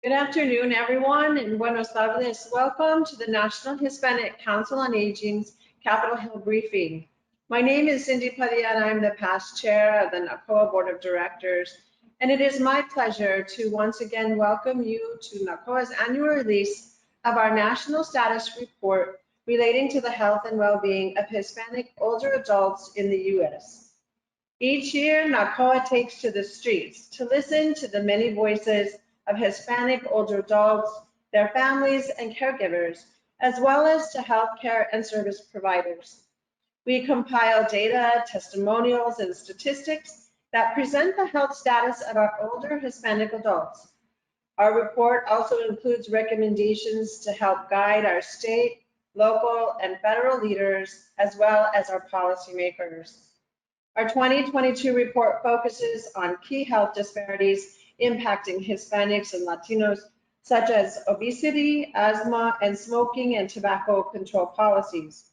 Good afternoon, everyone, and buenos tardes. Welcome to the National Hispanic Council on Aging's Capitol Hill briefing. My name is Cindy Padilla, and I'm the past chair of the NHCOA Board of Directors. And it is my pleasure to once again welcome you to NHCOA's annual release of our National Status Report relating to the health and well-being of Hispanic older adults in the U.S. Each year, NHCOA takes to the streets to listen to the many voices of Hispanic older adults, their families and caregivers, as well as to healthcare and service providers. We compile data, testimonials, and statistics that present the health status of our older Hispanic adults. Our report also includes recommendations to help guide our state, local, and federal leaders, as well as our policymakers. Our 2022 report focuses on key health disparities impacting Hispanics and Latinos, such as obesity, asthma, and smoking and tobacco control policies.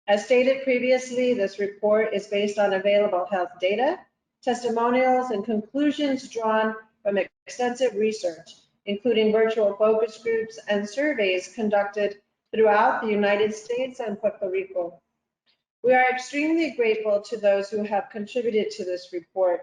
As stated previously, this report is based on available health data, testimonials, and conclusions drawn from extensive research, including virtual focus groups and surveys conducted throughout the United States and Puerto Rico. We are extremely grateful to those who have contributed to this report.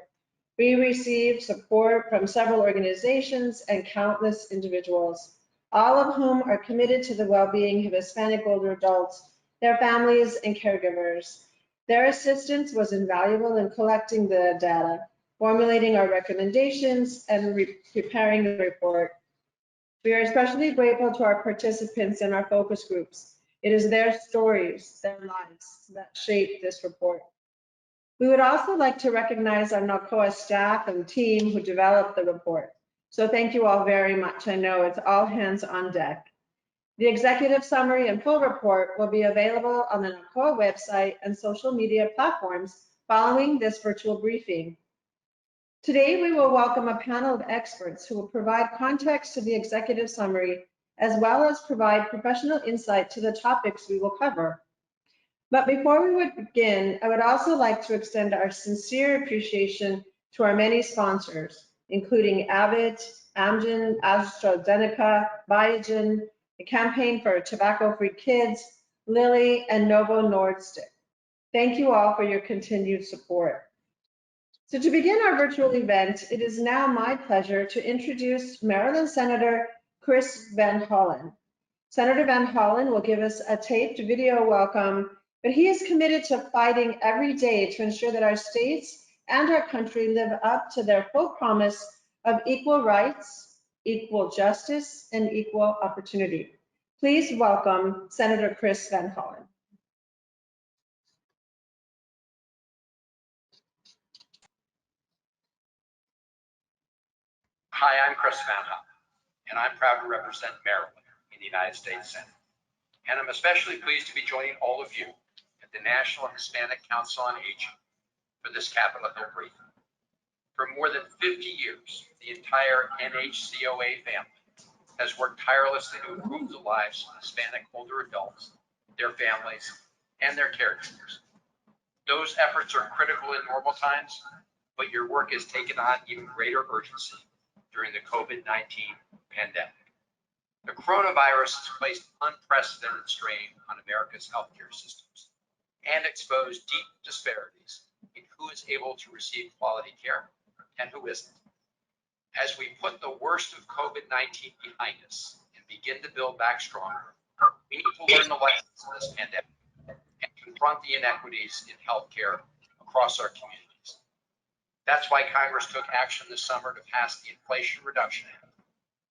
We received support from several organizations and countless individuals, all of whom are committed to the well-being of Hispanic older adults, their families, and caregivers. Their assistance was invaluable in collecting the data, formulating our recommendations, and preparing the report. We are especially grateful to our participants in our focus groups. It is their stories, their lives that shape this report. We would also like to recognize our NHCOA staff and team who developed the report. So thank you all very much. I know it's all hands on deck. The executive summary and full report will be available on the NHCOA website and social media platforms following this virtual briefing. Today, we will welcome a panel of experts who will provide context to the executive summary, as well as provide professional insight to the topics we will cover. But before we would begin, I would also like to extend our sincere appreciation to our many sponsors, including Abbott, Amgen, AstraZeneca, Biogen, the Campaign for Tobacco-Free Kids, Lilly, and Novo Nordisk. Thank you all for your continued support. So to begin our virtual event, it is now my pleasure to introduce Maryland Senator Chris Van Hollen. Senator Van Hollen will give us a taped video welcome, but he is committed to fighting every day to ensure that our states and our country live up to their full promise of equal rights, equal justice, and equal opportunity. Please welcome Senator Chris Van Hollen. Hi, I'm Chris Van Hollen, and I'm proud to represent Maryland in the United States Senate. And I'm especially pleased to be joining all of you at the National Hispanic Council on Aging for this Capitol Hill briefing. For more than 50 years, the entire NHCOA family has worked tirelessly to improve the lives of Hispanic older adults, their families, and their caregivers. Those efforts are critical in normal times, but your work has taken on even greater urgency during the COVID-19 pandemic. The coronavirus has placed unprecedented strain on America's healthcare systems and exposed deep disparities in who is able to receive quality care and who isn't. As we put the worst of COVID-19 behind us and begin to build back stronger, we need to learn the lessons of this pandemic and confront the inequities in healthcare across our communities. That's why Congress took action this summer to pass the Inflation Reduction Act,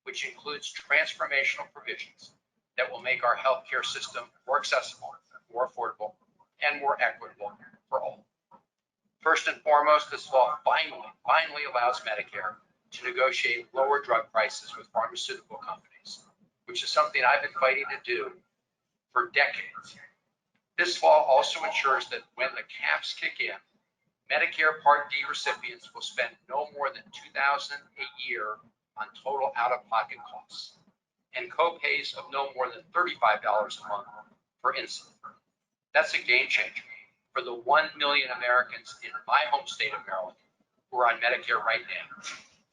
which includes transformational provisions that will make our healthcare system more accessible, more affordable, and more equitable for all. First and foremost, this law finally allows Medicare to negotiate lower drug prices with pharmaceutical companies, which is something I've been fighting to do for decades. This law also ensures that when the caps kick in, Medicare Part D recipients will spend no more than $2,000 a year on total out-of-pocket costs, and co-pays of no more than $35 a month for insulin. That's a game changer for the 1 million Americans in my home state of Maryland who are on Medicare right now.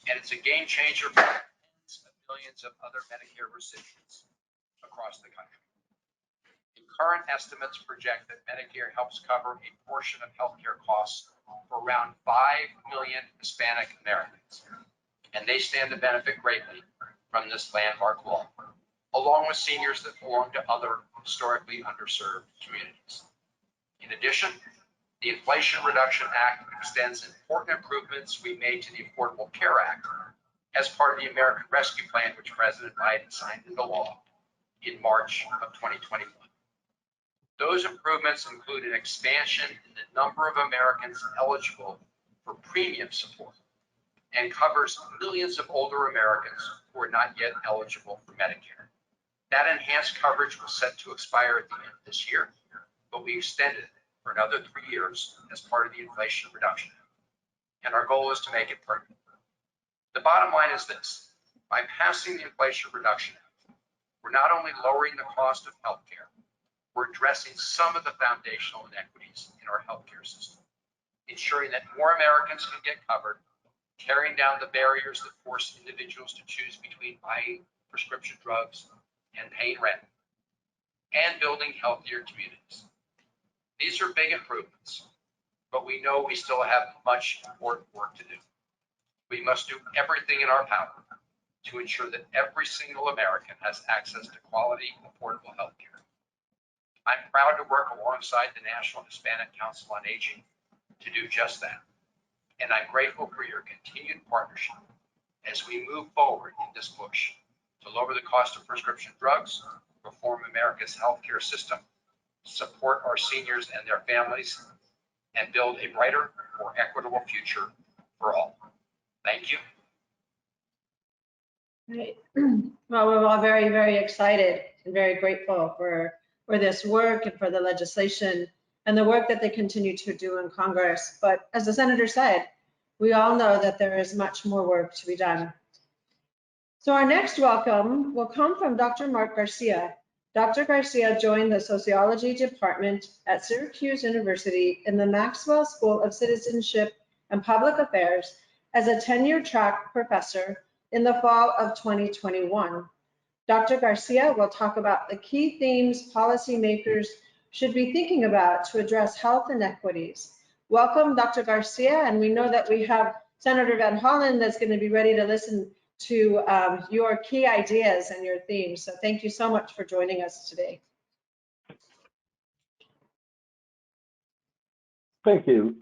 And it's a game changer for tens of millions of other Medicare recipients across the country. And current estimates project that Medicare helps cover a portion of healthcare costs for around 5 million Hispanic Americans, and they stand to benefit greatly from this landmark law, along with seniors that belong to other historically underserved communities. In addition, the Inflation Reduction Act extends important improvements we made to the Affordable Care Act as part of the American Rescue Plan, which President Biden signed into law in March of 2021. Those improvements include an expansion in the number of Americans eligible for premium support and covers millions of older Americans who are not yet eligible for Medicare. That enhanced coverage was set to expire at the end of this year, but we extended it for another 3 years as part of the Inflation Reduction Act, and our goal is to make it permanent. The bottom line is this: by passing the Inflation Reduction Act, we're not only lowering the cost of healthcare, we're addressing some of the foundational inequities in our healthcare system, ensuring that more Americans can get covered, tearing down the barriers that force individuals to choose between buying prescription drugs and paying rent, and building healthier communities. These are big improvements, but we know we still have much important work to do. We must do everything in our power to ensure that every single American has access to quality, affordable health care. I'm proud to work alongside the National Hispanic Council on Aging to do just that, and I'm grateful for your continued partnership as we move forward in this push to lower the cost of prescription drugs, reform America's healthcare system, support our seniors and their families, and build a brighter, more equitable future for all. Thank you. Right. Well, we're all very, very excited and very grateful for this work and for the legislation and the work that they continue to do in Congress. But as the senator said, we all know that there is much more work to be done. So our next welcome will come from Dr. Mark Garcia. Dr. Garcia joined the Sociology Department at Syracuse University in the Maxwell School of Citizenship and Public Affairs as a tenure-track professor in the fall of 2021. Dr. Garcia will talk about the key themes policymakers should be thinking about to address health inequities. Welcome, Dr. Garcia, and we know that we have Senator Van Hollen that's going to be ready to listen to your key ideas and your themes. So thank you so much for joining us today. Thank you.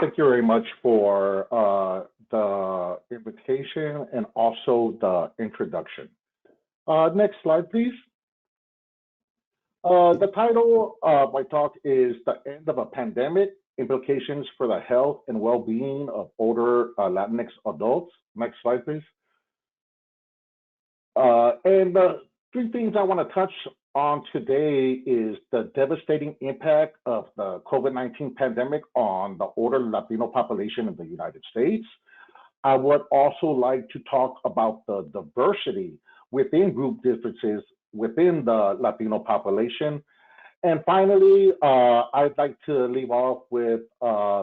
Thank you very much for the invitation and also the introduction. Next slide, please. The title of my talk is The End of a Pandemic, Implications for the Health and Well-Being of Older Latinx Adults. Next slide, please. And the 3 things I want to touch on today is the devastating impact of the COVID-19 pandemic on the older Latino population in the United States. I would also like to talk about the diversity within group differences within the Latino population. And finally, I'd like to leave off with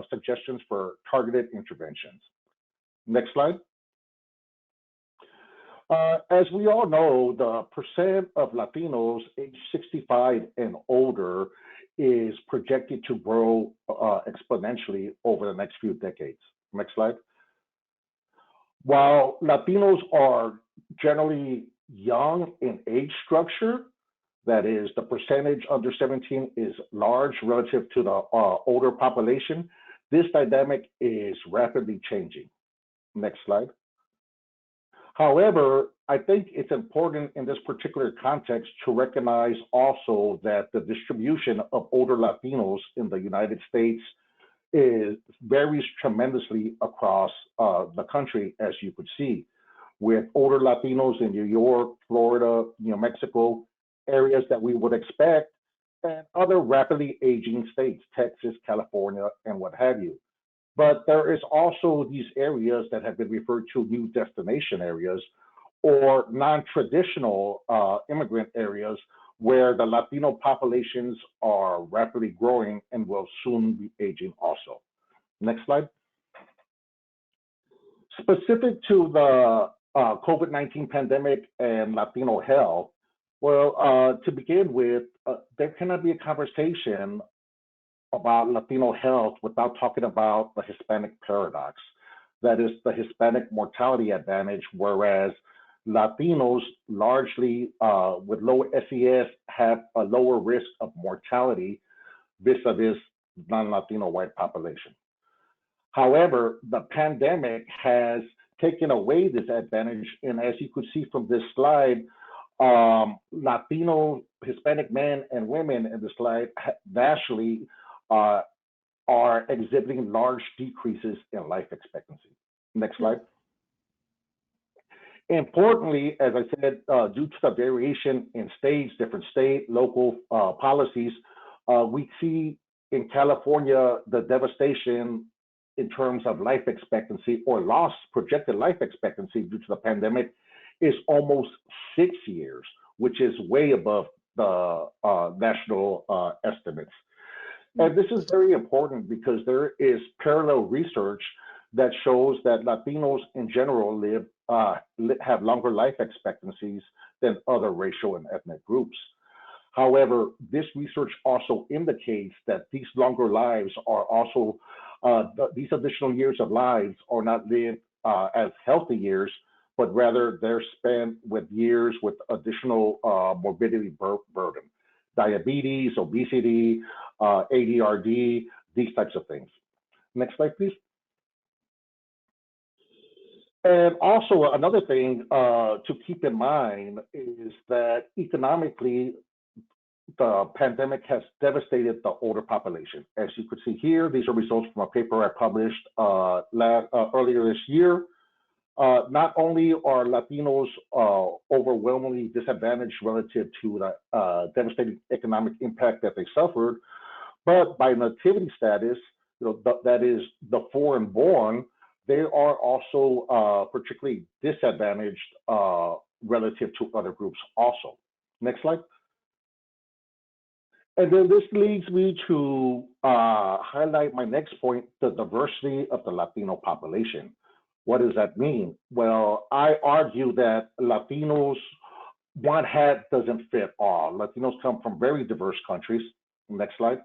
suggestions for targeted interventions. Next slide. As we all know, the percent of Latinos age 65 and older is projected to grow exponentially over the next few decades. Next slide. While Latinos are generally young in age structure, that is, the percentage under 17 is large relative to the older population, this dynamic is rapidly changing. Next slide. However, I think it's important in this particular context to recognize also that the distribution of older Latinos in the United States varies tremendously across the country, as you could see, with older Latinos in New York, Florida, New Mexico, areas that we would expect, and other rapidly aging states, Texas, California, and what have you. But there is also these areas that have been referred to new destination areas or non-traditional immigrant areas where the Latino populations are rapidly growing and will soon be aging also. Next slide. Specific to the COVID-19 pandemic and Latino health. Well, to begin with, there cannot be a conversation about Latino health without talking about the Hispanic paradox. That is the Hispanic mortality advantage, whereas Latinos largely with lower SES have a lower risk of mortality vis-a-vis non-Latino white population. However, the pandemic has taken away this advantage, and as you could see from this slide, Latino, Hispanic men and women in the slide nationally are exhibiting large decreases in life expectancy. Next slide. Importantly, as I said, due to the variation in states, different state, local policies, we see in California the devastation in terms of life expectancy or lost projected life expectancy due to the pandemic is almost 6 years, which is way above the national estimates. And this is very important because there is parallel research that shows that Latinos in general have longer life expectancies than other racial and ethnic groups. However, this research also indicates that these longer lives are also, these additional years of lives are not lived as healthy years, but rather they're spent with years with additional morbidity burden, diabetes, obesity, ADRD, these types of things. Next slide, please. And also another thing to keep in mind is that economically, the pandemic has devastated the older population. As you could see here, these are results from a paper I published earlier this year. Not only are Latinos overwhelmingly disadvantaged relative to the devastating economic impact that they suffered, but by nativity status, that is the foreign born, they are also particularly disadvantaged relative to other groups also. Next slide. And then this leads me to highlight my next point, the diversity of the Latino population. What does that mean? Well, I argue that Latinos, one hat doesn't fit all. Latinos come from very diverse countries. Next slide.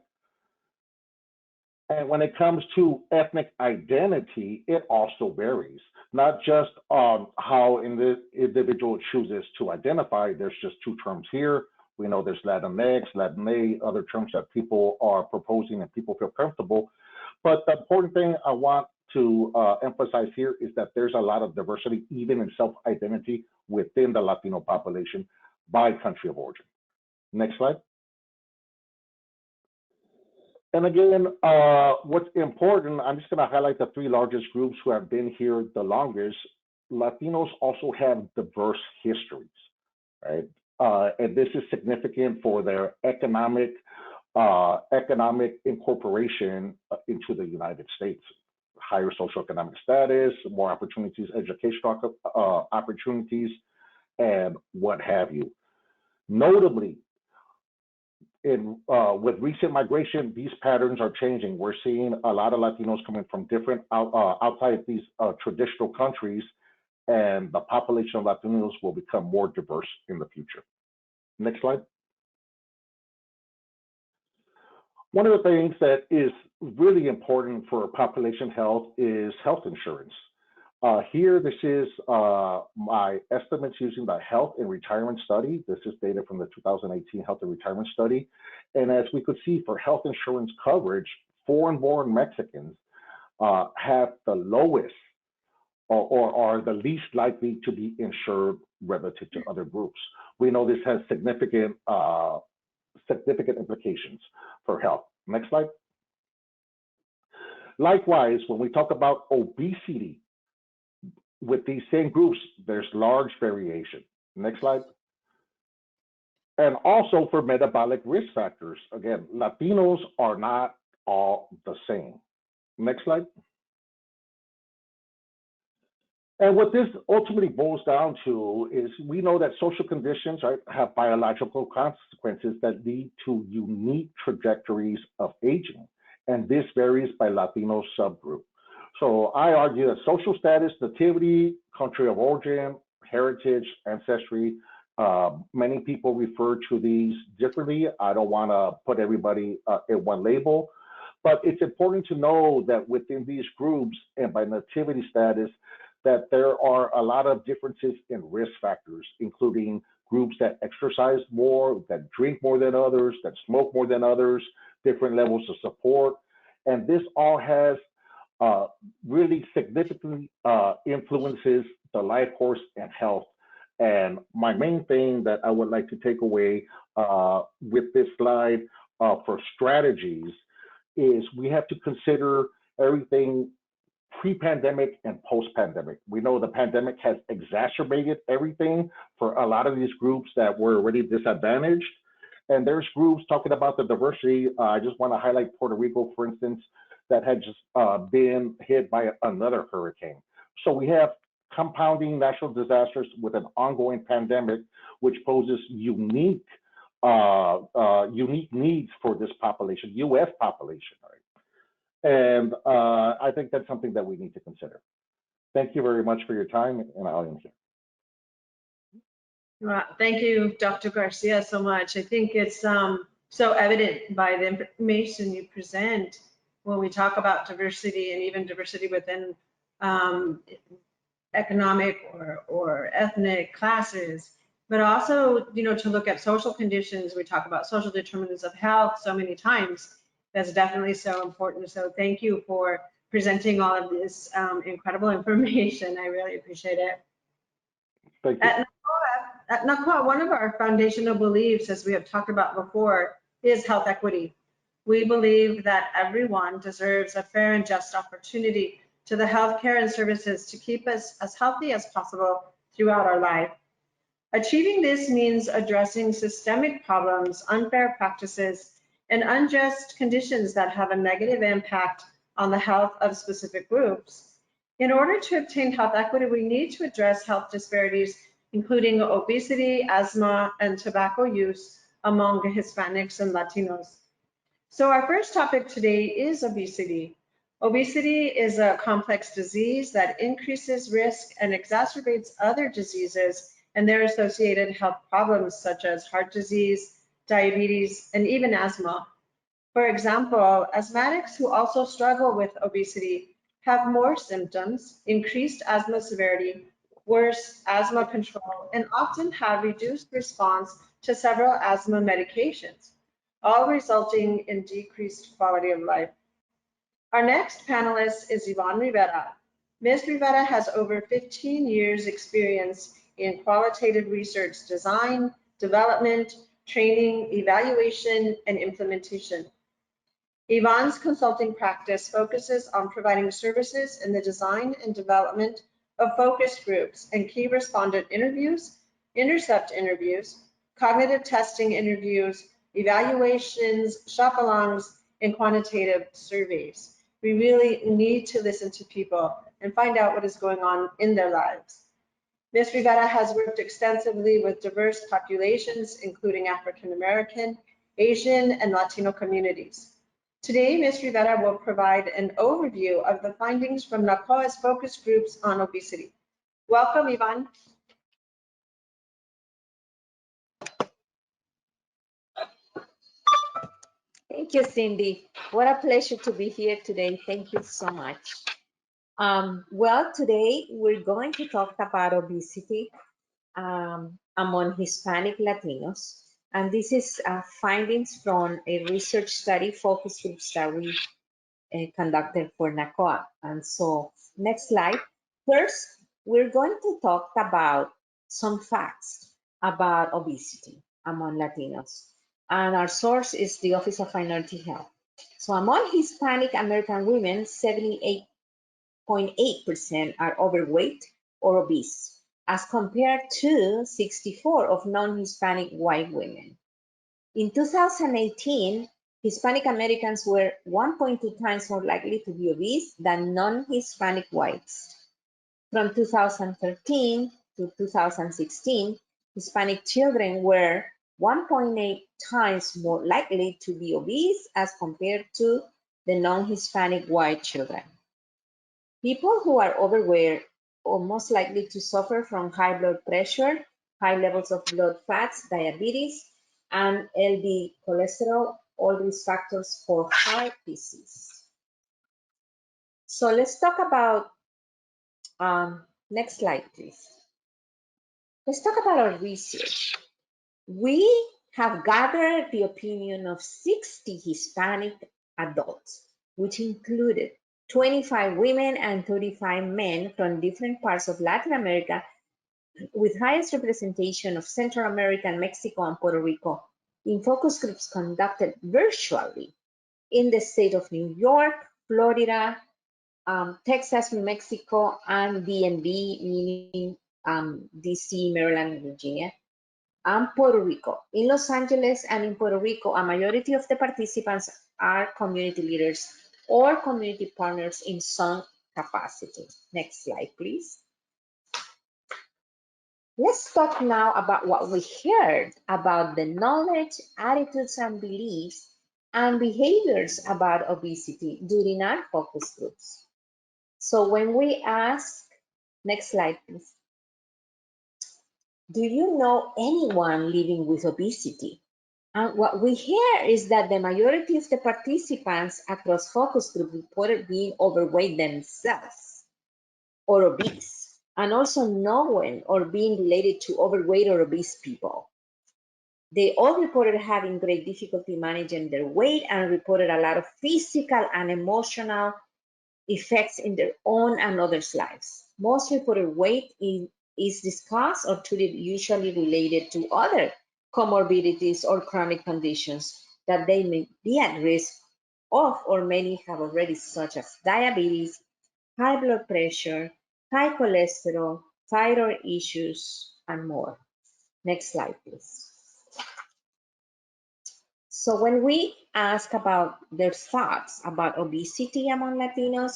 And when it comes to ethnic identity, it also varies, not just on how the individual chooses to identify. There's just two terms here. We know there's Latinx, Latina, other terms that people are proposing and people feel comfortable. But the important thing I want to emphasize here is that there's a lot of diversity, even in self-identity within the Latino population by country of origin. Next slide. And again, what's important, I'm just going to highlight the three largest groups who have been here the longest. Latinos also have diverse histories, right? And this is significant for their economic incorporation into the United States. Higher socioeconomic status, more opportunities, educational opportunities, and what have you. Notably, with recent migration, these patterns are changing. We're seeing a lot of Latinos coming from different outside these traditional countries, and the population of Latinos will become more diverse in the future. Next slide. One of the things that is really important for population health is health insurance. Here, this is my estimates using the Health and Retirement Study. This is data from the 2018 Health and Retirement Study. And as we could see, for health insurance coverage, foreign-born Mexicans have the lowest or are the least likely to be insured relative to other groups. We know this has significant implications for health. Next slide. Likewise, when we talk about obesity, with these same groups, there's large variation. Next slide. And also for metabolic risk factors, again, Latinos are not all the same. Next slide. And what this ultimately boils down to is we know that social conditions, right, have biological consequences that lead to unique trajectories of aging. And this varies by Latino subgroup. So I argue that social status, nativity, country of origin, heritage, ancestry. Many people refer to these differently. I don't want to put everybody in one label, but it's important to know that within these groups and by nativity status, that there are a lot of differences in risk factors, including groups that exercise more, that drink more than others, that smoke more than others, different levels of support. And this all has really significantly influences the life course and health. And my main thing that I would like to take away with this slide for strategies is we have to consider everything pre-pandemic and post-pandemic. We know the pandemic has exacerbated everything for a lot of these groups that were already disadvantaged. And there's groups talking about the diversity. I just want to highlight Puerto Rico, for instance, that had just been hit by another hurricane. So we have compounding natural disasters with an ongoing pandemic, which poses unique needs for this population, U.S. population, right? And I think that's something that we need to consider. Thank you very much for your time, and I'll end here. Well, thank you, Dr. Garcia, so much. I think it's so evident by the information you present when we talk about diversity and even diversity within economic or ethnic classes, but also, you know, to look at social conditions. We talk about social determinants of health so many times. That's definitely so important. So thank you for presenting all of this incredible information. I really appreciate it. Thank you. At NHCOA, one of our foundational beliefs, as we have talked about before, is health equity. We believe that everyone deserves a fair and just opportunity to the health care and services to keep us as healthy as possible throughout our life. Achieving this means addressing systemic problems, unfair practices, and unjust conditions that have a negative impact on the health of specific groups. In order to obtain health equity, we need to address health disparities, including obesity, asthma, and tobacco use among Hispanics and Latinos. So our first topic today is obesity. Obesity is a complex disease that increases risk and exacerbates other diseases and their associated health problems such as heart disease, diabetes, and even asthma. For example, asthmatics who also struggle with obesity have more symptoms, increased asthma severity, worse asthma control, and often have reduced response to several asthma medications, all resulting in decreased quality of life. Our next panelist is Yvonne Rivera. Ms. Rivera has over 15 years experience in qualitative research design, development, training, evaluation, and implementation. Yvonne's consulting practice focuses on providing services in the design and development of focus groups and key respondent interviews, intercept interviews, cognitive testing interviews, evaluations, shop-alongs, and quantitative surveys. We really need to listen to people and find out what is going on in their lives. Ms. Rivera has worked extensively with diverse populations, including African American, Asian, and Latino communities. Today, Ms. Rivera will provide an overview of the findings from NHCOA's focus groups on obesity. Welcome, Yvonne. Thank you, Cindy. What a pleasure to be here today. Thank you so much. Well, today we're going to talk about obesity among Hispanic Latinos. And this is findings from a research study focus groups that we conducted for NHCOA. And so, next slide. First, we're going to talk about some facts about obesity among Latinos. And our source is the Office of Minority Health. So among Hispanic American women, 78.8% are overweight or obese, as compared to 64% of non-Hispanic white women. In 2018, Hispanic Americans were 1.2 times more likely to be obese than non-Hispanic whites. From 2013 to 2016, Hispanic children were 1.8 times more likely to be obese as compared to the non-Hispanic white children. People who are overweight or most likely to suffer from high blood pressure, high levels of blood fats, diabetes, and LD cholesterol, all risk factors for heart disease. So let's talk about, next slide, please. Let's talk about our research. We have gathered the opinion of 60 Hispanic adults, which included 25 women and 35 men from different parts of Latin America, with highest representation of Central America, Mexico, and Puerto Rico, in focus groups conducted virtually in the state of New York, Florida, Texas, New Mexico, and DMV, meaning DC, Maryland, and Virginia, and Puerto Rico. In Los Angeles and in Puerto Rico, a majority of the participants are community leaders or community partners in some capacity. Next slide, please. Let's talk now about what we heard about the knowledge, attitudes, and beliefs and behaviors about obesity during our focus groups. So when we ask, next slide, please. Do you know anyone living with obesity? And what we hear is that the majority of the participants across focus group reported being overweight themselves or obese, and also knowing or being related to overweight or obese people. They all reported having great difficulty managing their weight and reported a lot of physical and emotional effects in their own and others' lives. Most reported weight is discussed or treated usually related to other comorbidities or chronic conditions that they may be at risk of, or many have already, such as diabetes, high blood pressure, high cholesterol, thyroid issues, and more. Next slide, please. So when we ask about their thoughts about obesity among Latinos,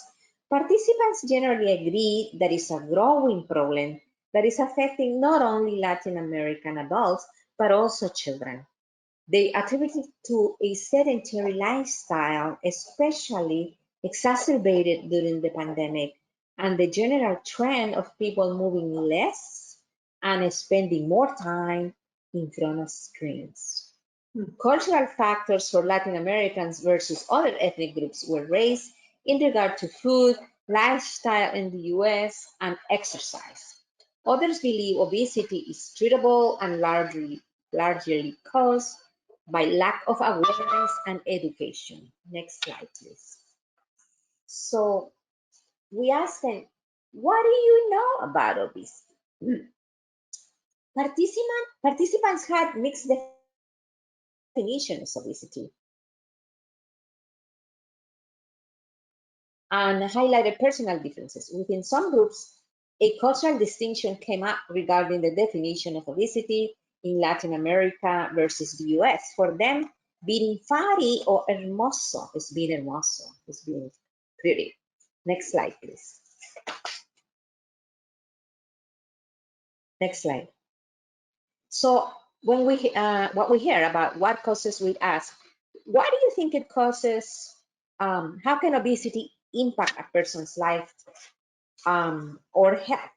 participants generally agree that it's a growing problem that is affecting not only Latin American adults, but also children. They attribute it to a sedentary lifestyle, especially exacerbated during the pandemic, and the general trend of people moving less and spending more time in front of screens. Cultural factors for Latin Americans versus other ethnic groups were raised in regard to food, lifestyle in the US, and exercise. Others believe obesity is treatable and largely caused by lack of awareness and education. Next slide, please. So we asked them, what do you know about obesity? Participants had mixed definitions of obesity and highlighted personal differences. Within some groups, a cultural distinction came up regarding the definition of obesity in Latin America versus the US. For them, being fatty or hermoso is being pretty. Next slide, please. Next slide. So when what we hear about what causes, we ask, why do you think it causes, how can obesity impact a person's life or health?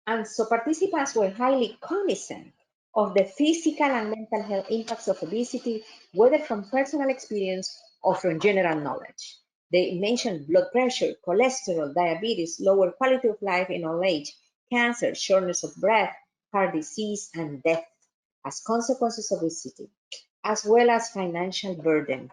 And so participants were highly cognizant of the physical and mental health impacts of obesity, whether from personal experience or from general knowledge. They mentioned blood pressure, cholesterol, diabetes, lower quality of life in old age, cancer, shortness of breath, heart disease, and death as consequences of obesity, as well as financial burden.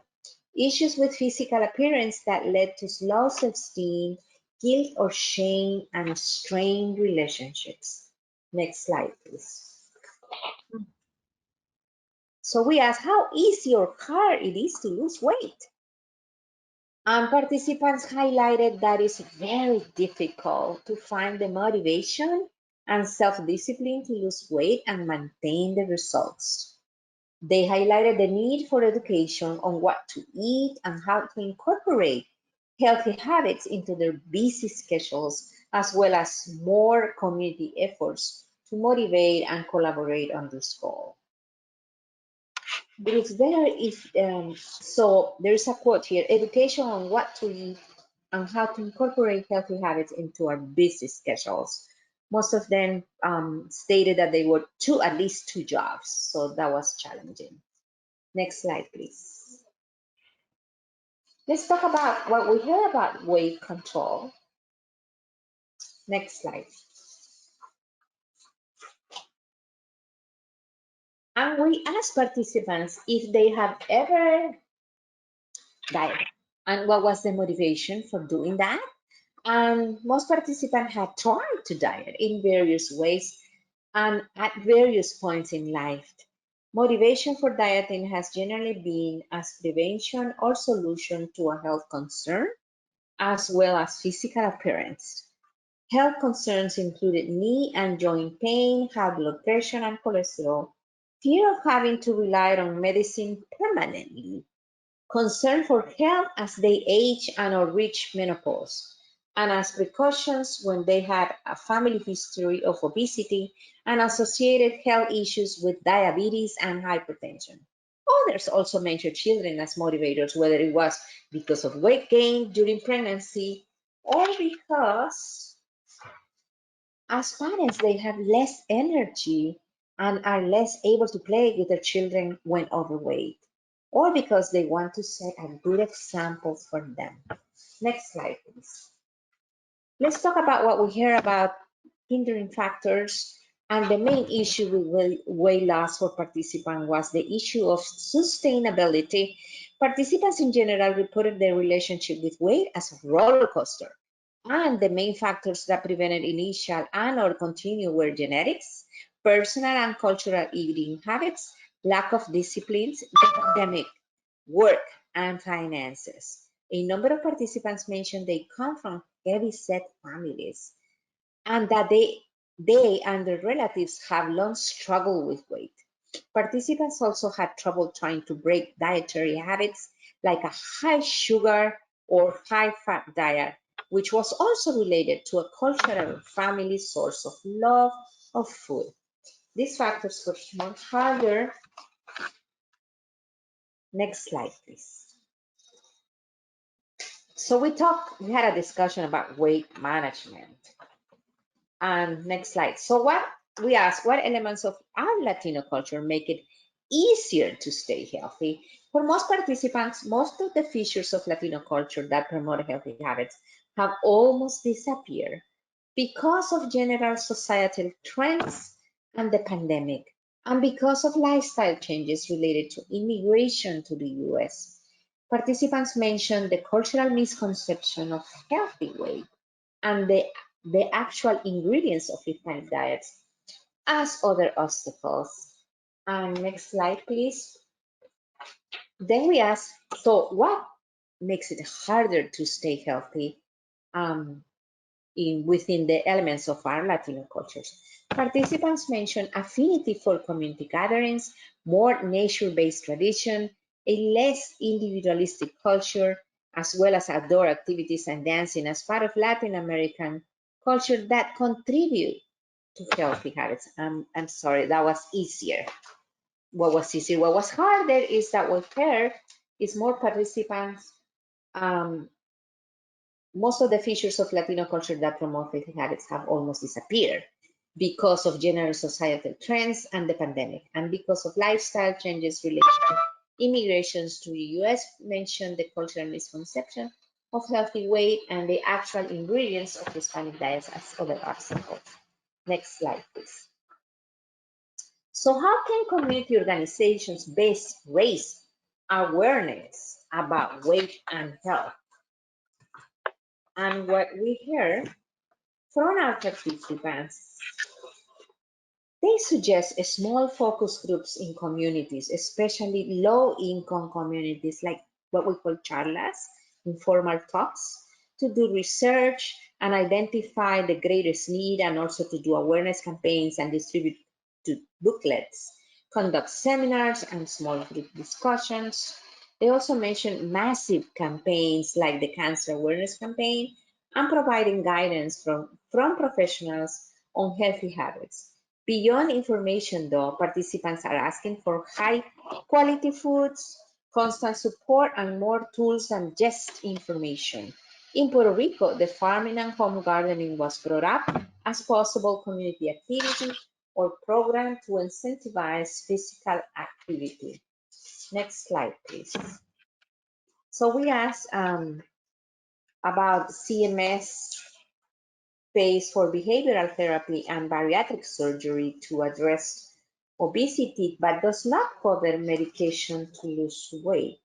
Issues with physical appearance that led to low self-esteem, guilt or shame, and strained relationships. Next slide, please. So we asked how easy or hard it is to lose weight. And participants highlighted that it's very difficult to find the motivation and self-discipline to lose weight and maintain the results. They highlighted the need for education on what to eat and how to incorporate healthy habits into their busy schedules, as well as more community efforts to motivate and collaborate on this goal. But it's better if, so there's a quote here, education on what to eat on how to incorporate healthy habits into our busy schedules. Most of them stated that they were at least two jobs, so that was challenging. Next slide, please. Let's talk about what we hear about weight control. Next slide. And we asked participants if they have ever dieted and what was the motivation for doing that. And most participants had tried to diet in various ways and at various points in life. Motivation for dieting has generally been as prevention or solution to a health concern, as well as physical appearance. Health concerns included knee and joint pain, high blood pressure and cholesterol, fear of having to rely on medicine permanently, concern for health as they age and or reach menopause, and as precautions when they had a family history of obesity and associated health issues with diabetes and hypertension. Others also mentioned children as motivators, whether it was because of weight gain during pregnancy or because as parents they have less energy and are less able to play with their children when overweight, or because they want to set a good example for them. Next slide, please. Let's talk about what we hear about hindering factors. And the main issue with weight loss for participants was the issue of sustainability. Participants in general reported their relationship with weight as a roller coaster. And the main factors that prevented initial and or continue were genetics, personal and cultural eating habits, lack of disciplines, the pandemic, work, and finances. A number of participants mentioned they come from heavy-set families and that they and their relatives have long struggled with weight. Participants also had trouble trying to break dietary habits like a high sugar or high fat diet, which was also related to a cultural family source of love of food. These factors were much harder. Next slide, please. So we had a discussion about weight management. And next slide. So we asked, what elements of our Latino culture make it easier to stay healthy? For most participants, most of the features of Latino culture that promote healthy habits have almost disappeared because of general societal trends and the pandemic, and because of lifestyle changes related to immigration to the US. Participants mentioned the cultural misconception of healthy weight and the actual ingredients of Hispanic diets as other obstacles. And next slide, please. Then we ask, so what makes it harder to stay healthy within the elements of our Latino cultures? Participants mentioned affinity for community gatherings, more nature-based tradition, a less individualistic culture, as well as outdoor activities and dancing as part of Latin American culture that contribute to healthy habits. I'm sorry, that was easier. What was easier? What was harder is that what heard is more participants. Most of the features of Latino culture that promote healthy habits have almost disappeared because of general societal trends and the pandemic, and because of lifestyle changes related to immigrations to the US, mentioned the cultural misconception of healthy weight and the actual ingredients of Hispanic diets as other obstacles. Next slide, please. So how can community organizations best raise awareness about weight and health? And what we hear from our participants, they suggest small focus groups in communities, especially low-income communities, like what we call charlas, informal talks, to do research and identify the greatest need, and also to do awareness campaigns and distribute booklets, conduct seminars and small group discussions. They also mention massive campaigns like the Cancer Awareness Campaign and providing guidance from professionals on healthy habits. Beyond information, though, participants are asking for high quality foods, constant support, and more tools than just information. In Puerto Rico, the farming and home gardening was brought up as possible community activity or program to incentivize physical activity. Next slide, please. So we asked about CMS pays for behavioral therapy and bariatric surgery to address obesity, but does not cover medication to lose weight.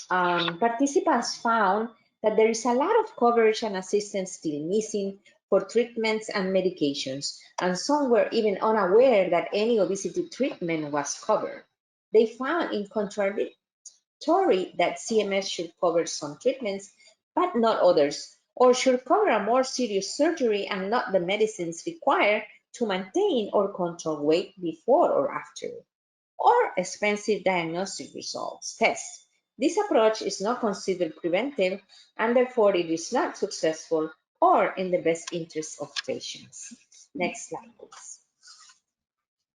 Participants found that there is a lot of coverage and assistance still missing for treatments and medications, and some were even unaware that any obesity treatment was covered. They found it contradictory that CMS should cover some treatments, but not others, or should cover a more serious surgery and not the medicines required to maintain or control weight before or after, or expensive diagnostic tests. This approach is not considered preventive, and therefore it is not successful or in the best interest of patients. Next slide, please.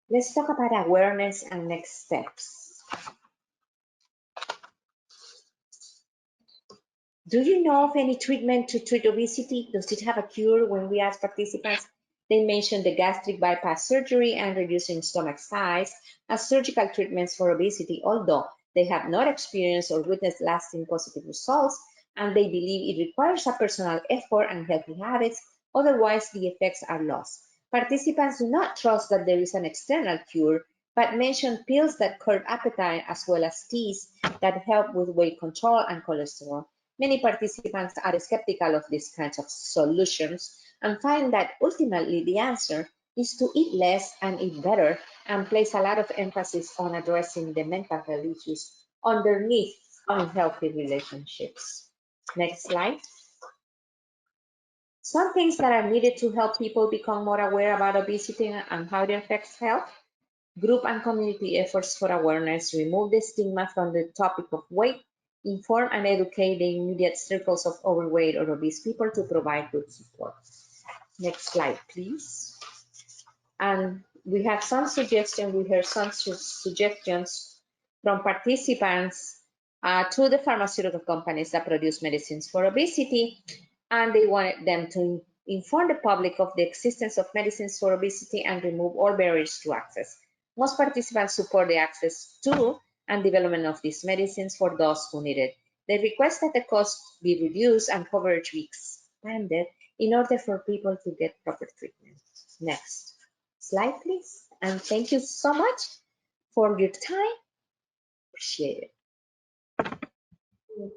Let's talk about awareness and next steps. Do you know of any treatment to treat obesity? Does it have a cure? When we ask participants, they mentioned the gastric bypass surgery and reducing stomach size as surgical treatments for obesity, although they have not experienced or witnessed lasting positive results, and they believe it requires a personal effort and healthy habits, otherwise the effects are lost. Participants do not trust that there is an external cure, but mention pills that curb appetite as well as teas that help with weight control and cholesterol. Many participants are skeptical of these kinds of solutions and find that ultimately the answer is to eat less and eat better, and place a lot of emphasis on addressing the mental health issues underneath unhealthy relationships. Next slide. Some things that are needed to help people become more aware about obesity and how it affects health. Group and community efforts for awareness, remove the stigma from the topic of weight, inform and educate the immediate circles of overweight or obese people to provide good support. Next slide, please. And we have some suggestions, we heard some suggestions from participants to the pharmaceutical companies that produce medicines for obesity, and they wanted them to inform the public of the existence of medicines for obesity and remove all barriers to access. Most participants support the access to and development of these medicines for those who need it. They request that the cost be reduced and coverage be expanded in order for people to get proper treatment. Next slide, please. And thank you so much for your time. Appreciate it.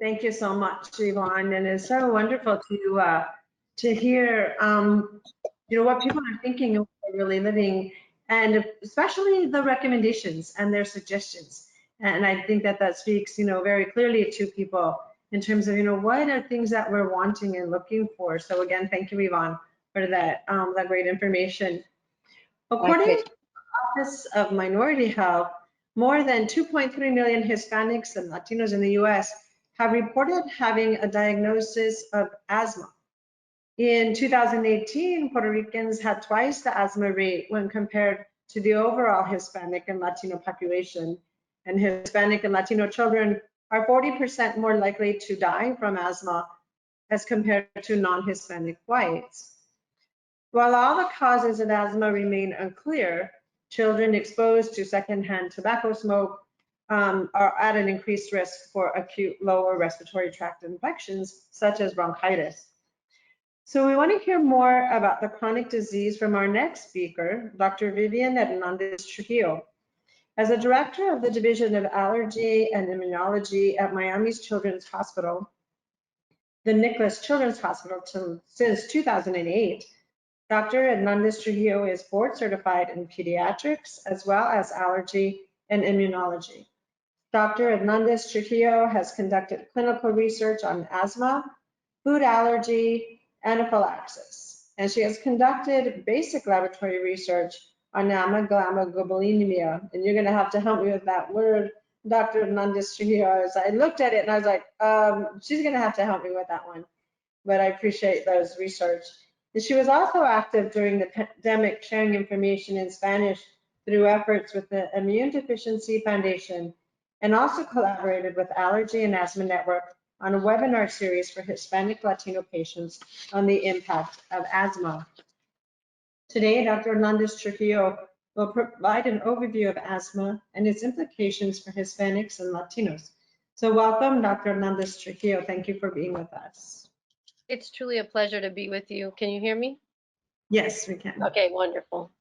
Thank you so much, Yvonne, and it's so wonderful to hear what people are thinking of really living, and especially the recommendations and their suggestions. And I think that speaks very clearly to people in terms of what are things that we're wanting and looking for. So again, thank you, Yvonne, for that great information. According to the Office of Minority Health, more than 2.3 million Hispanics and Latinos in the US have reported having a diagnosis of asthma. In 2018, Puerto Ricans had twice the asthma rate when compared to the overall Hispanic and Latino population. And Hispanic and Latino children are 40% more likely to die from asthma as compared to non-Hispanic whites. While all the causes of asthma remain unclear, children exposed to secondhand tobacco smoke are at an increased risk for acute lower respiratory tract infections, such as bronchitis. So we want to hear more about the chronic disease from our next speaker, Dr. Vivian Hernandez Trujillo. As a director of the Division of Allergy and Immunology at Miami's Children's Hospital, the Nicholas Children's Hospital since 2008, Dr. Hernandez Trujillo is board certified in pediatrics as well as allergy and immunology. Dr. Hernandez Trujillo has conducted clinical research on asthma, food allergy, anaphylaxis, and she has conducted basic laboratory research on amyoglobulinemia. And you're going to have to help me with that word, Dr. Hernandez Trujillo. As I looked at it and I was like, she's going to have to help me with that one. But I appreciate those research. And she was also active during the pandemic, sharing information in Spanish through efforts with the Immune Deficiency Foundation, and also collaborated with Allergy and Asthma Network on a webinar series for Hispanic Latino patients on the impact of asthma. Today, Dr. Hernandez Trujillo will provide an overview of asthma and its implications for Hispanics and Latinos. So welcome, Dr. Hernandez Trujillo. Thank you for being with us. It's truly a pleasure to be with you. Can you hear me? Yes, we can. Okay, wonderful.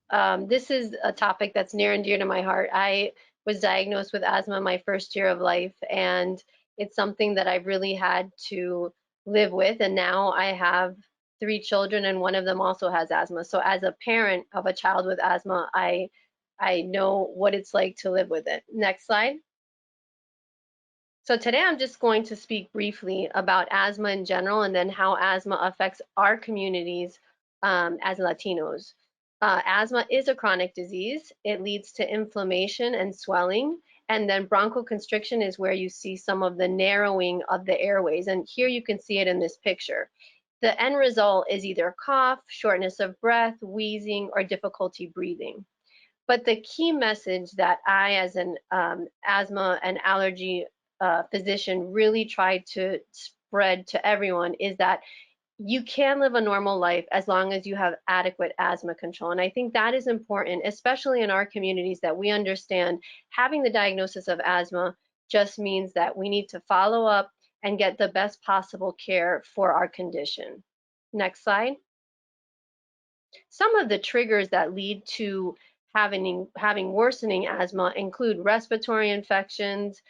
This is a topic that's near and dear to my heart. I was diagnosed with asthma my first year of life, and it's something that I've really had to live with. And now I have 3 children, and one of them also has asthma. So as a parent of a child with asthma, I know what it's like to live with it. Next slide. So today I'm just going to speak briefly about asthma in general and then how asthma affects our communities as Latinos. Asthma is a chronic disease. It leads to inflammation and swelling, and then bronchoconstriction is where you see some of the narrowing of the airways, and here you can see it in this picture. The end result is either cough, shortness of breath, wheezing, or difficulty breathing. But the key message that I, as an asthma and allergy physician, really tried to spread to everyone is that you can live a normal life as long as you have adequate asthma control. And I think that is important, especially in our communities, that we understand having the diagnosis of asthma just means that we need to follow up and get the best possible care for our condition. Next slide. Some of the triggers that lead to having worsening asthma include respiratory infections.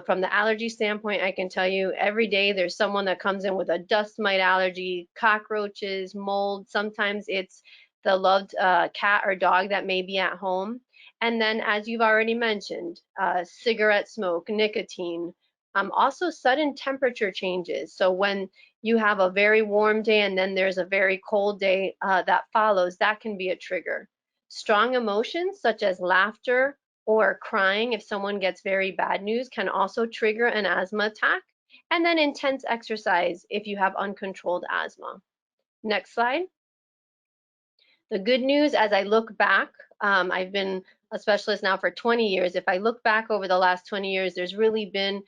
From the allergy standpoint, I can tell you every day there's someone that comes in with a dust mite allergy, cockroaches, mold. Sometimes it's the loved cat or dog that may be at home. And then, as you've already mentioned, cigarette smoke, nicotine, also sudden temperature changes. So when you have a very warm day and then there's a very cold day that follows, that can be a trigger. Strong emotions such as laughter or crying if someone gets very bad news can also trigger an asthma attack. And then intense exercise if you have uncontrolled asthma. Next slide. The good news, as I look back, I've been a specialist now for 20 years. If I look back over the last 20 years, there's really been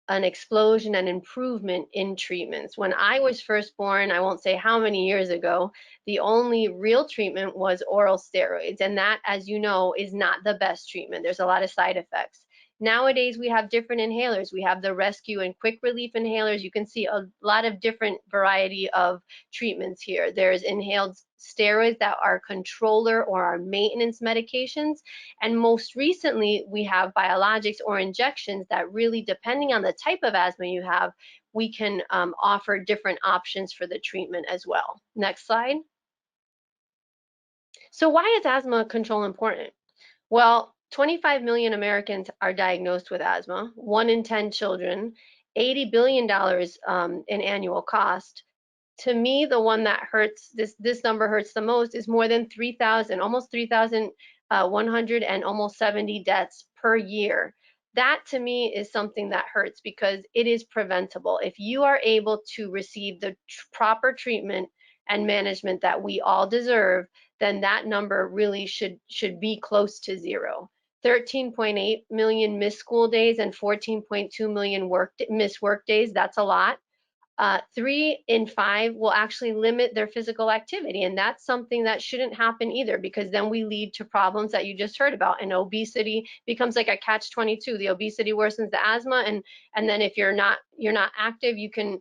an explosion and improvement in treatments. When I was first born, I won't say how many years ago, the only real treatment was oral steroids. And that, as you know, is not the best treatment. There's a lot of side effects. Nowadays, we have different inhalers. We have the rescue and quick relief inhalers. You can see a lot of different variety of treatments here. There's inhaled steroids that are controller or are maintenance medications. And most recently, we have biologics or injections that really, depending on the type of asthma you have, we can offer different options for the treatment as well. Next slide. So why is asthma control important? Well, 25 million Americans are diagnosed with asthma, 1 in 10 children, $80 billion in annual cost. To me, the one that hurts, this number hurts the most, is more than 3,000, almost 3,100 and almost 70 deaths per year. That to me is something that hurts because it is preventable. If you are able to receive the proper treatment and management that we all deserve, then that number really should be close to 0. 13.8 million missed school days and 14.2 million missed work days, that's a lot. 3 in 5 will actually limit their physical activity, and that's something that shouldn't happen either, because then we lead to problems that you just heard about, and obesity becomes like a catch-22. The obesity worsens the asthma, and then if you're not active, you can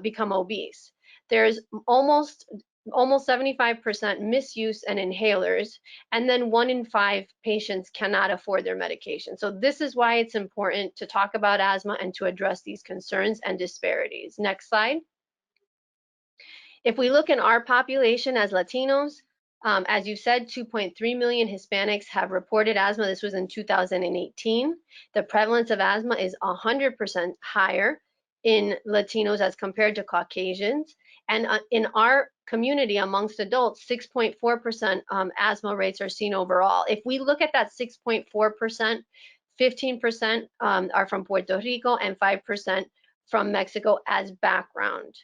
become obese. There's almost 75% misuse and inhalers, and then 1 in 5 patients cannot afford their medication. So this is why it's important to talk about asthma and to address these concerns and disparities. Next slide. If we look in our population as Latinos, as you said, 2.3 million Hispanics have reported asthma. This was in 2018. The prevalence of asthma is 100% higher in Latinos as compared to Caucasians. And in our community amongst adults, 6.4% asthma rates are seen overall. If we look at that 6.4%, 15% are from Puerto Rico and 5% from Mexico as background.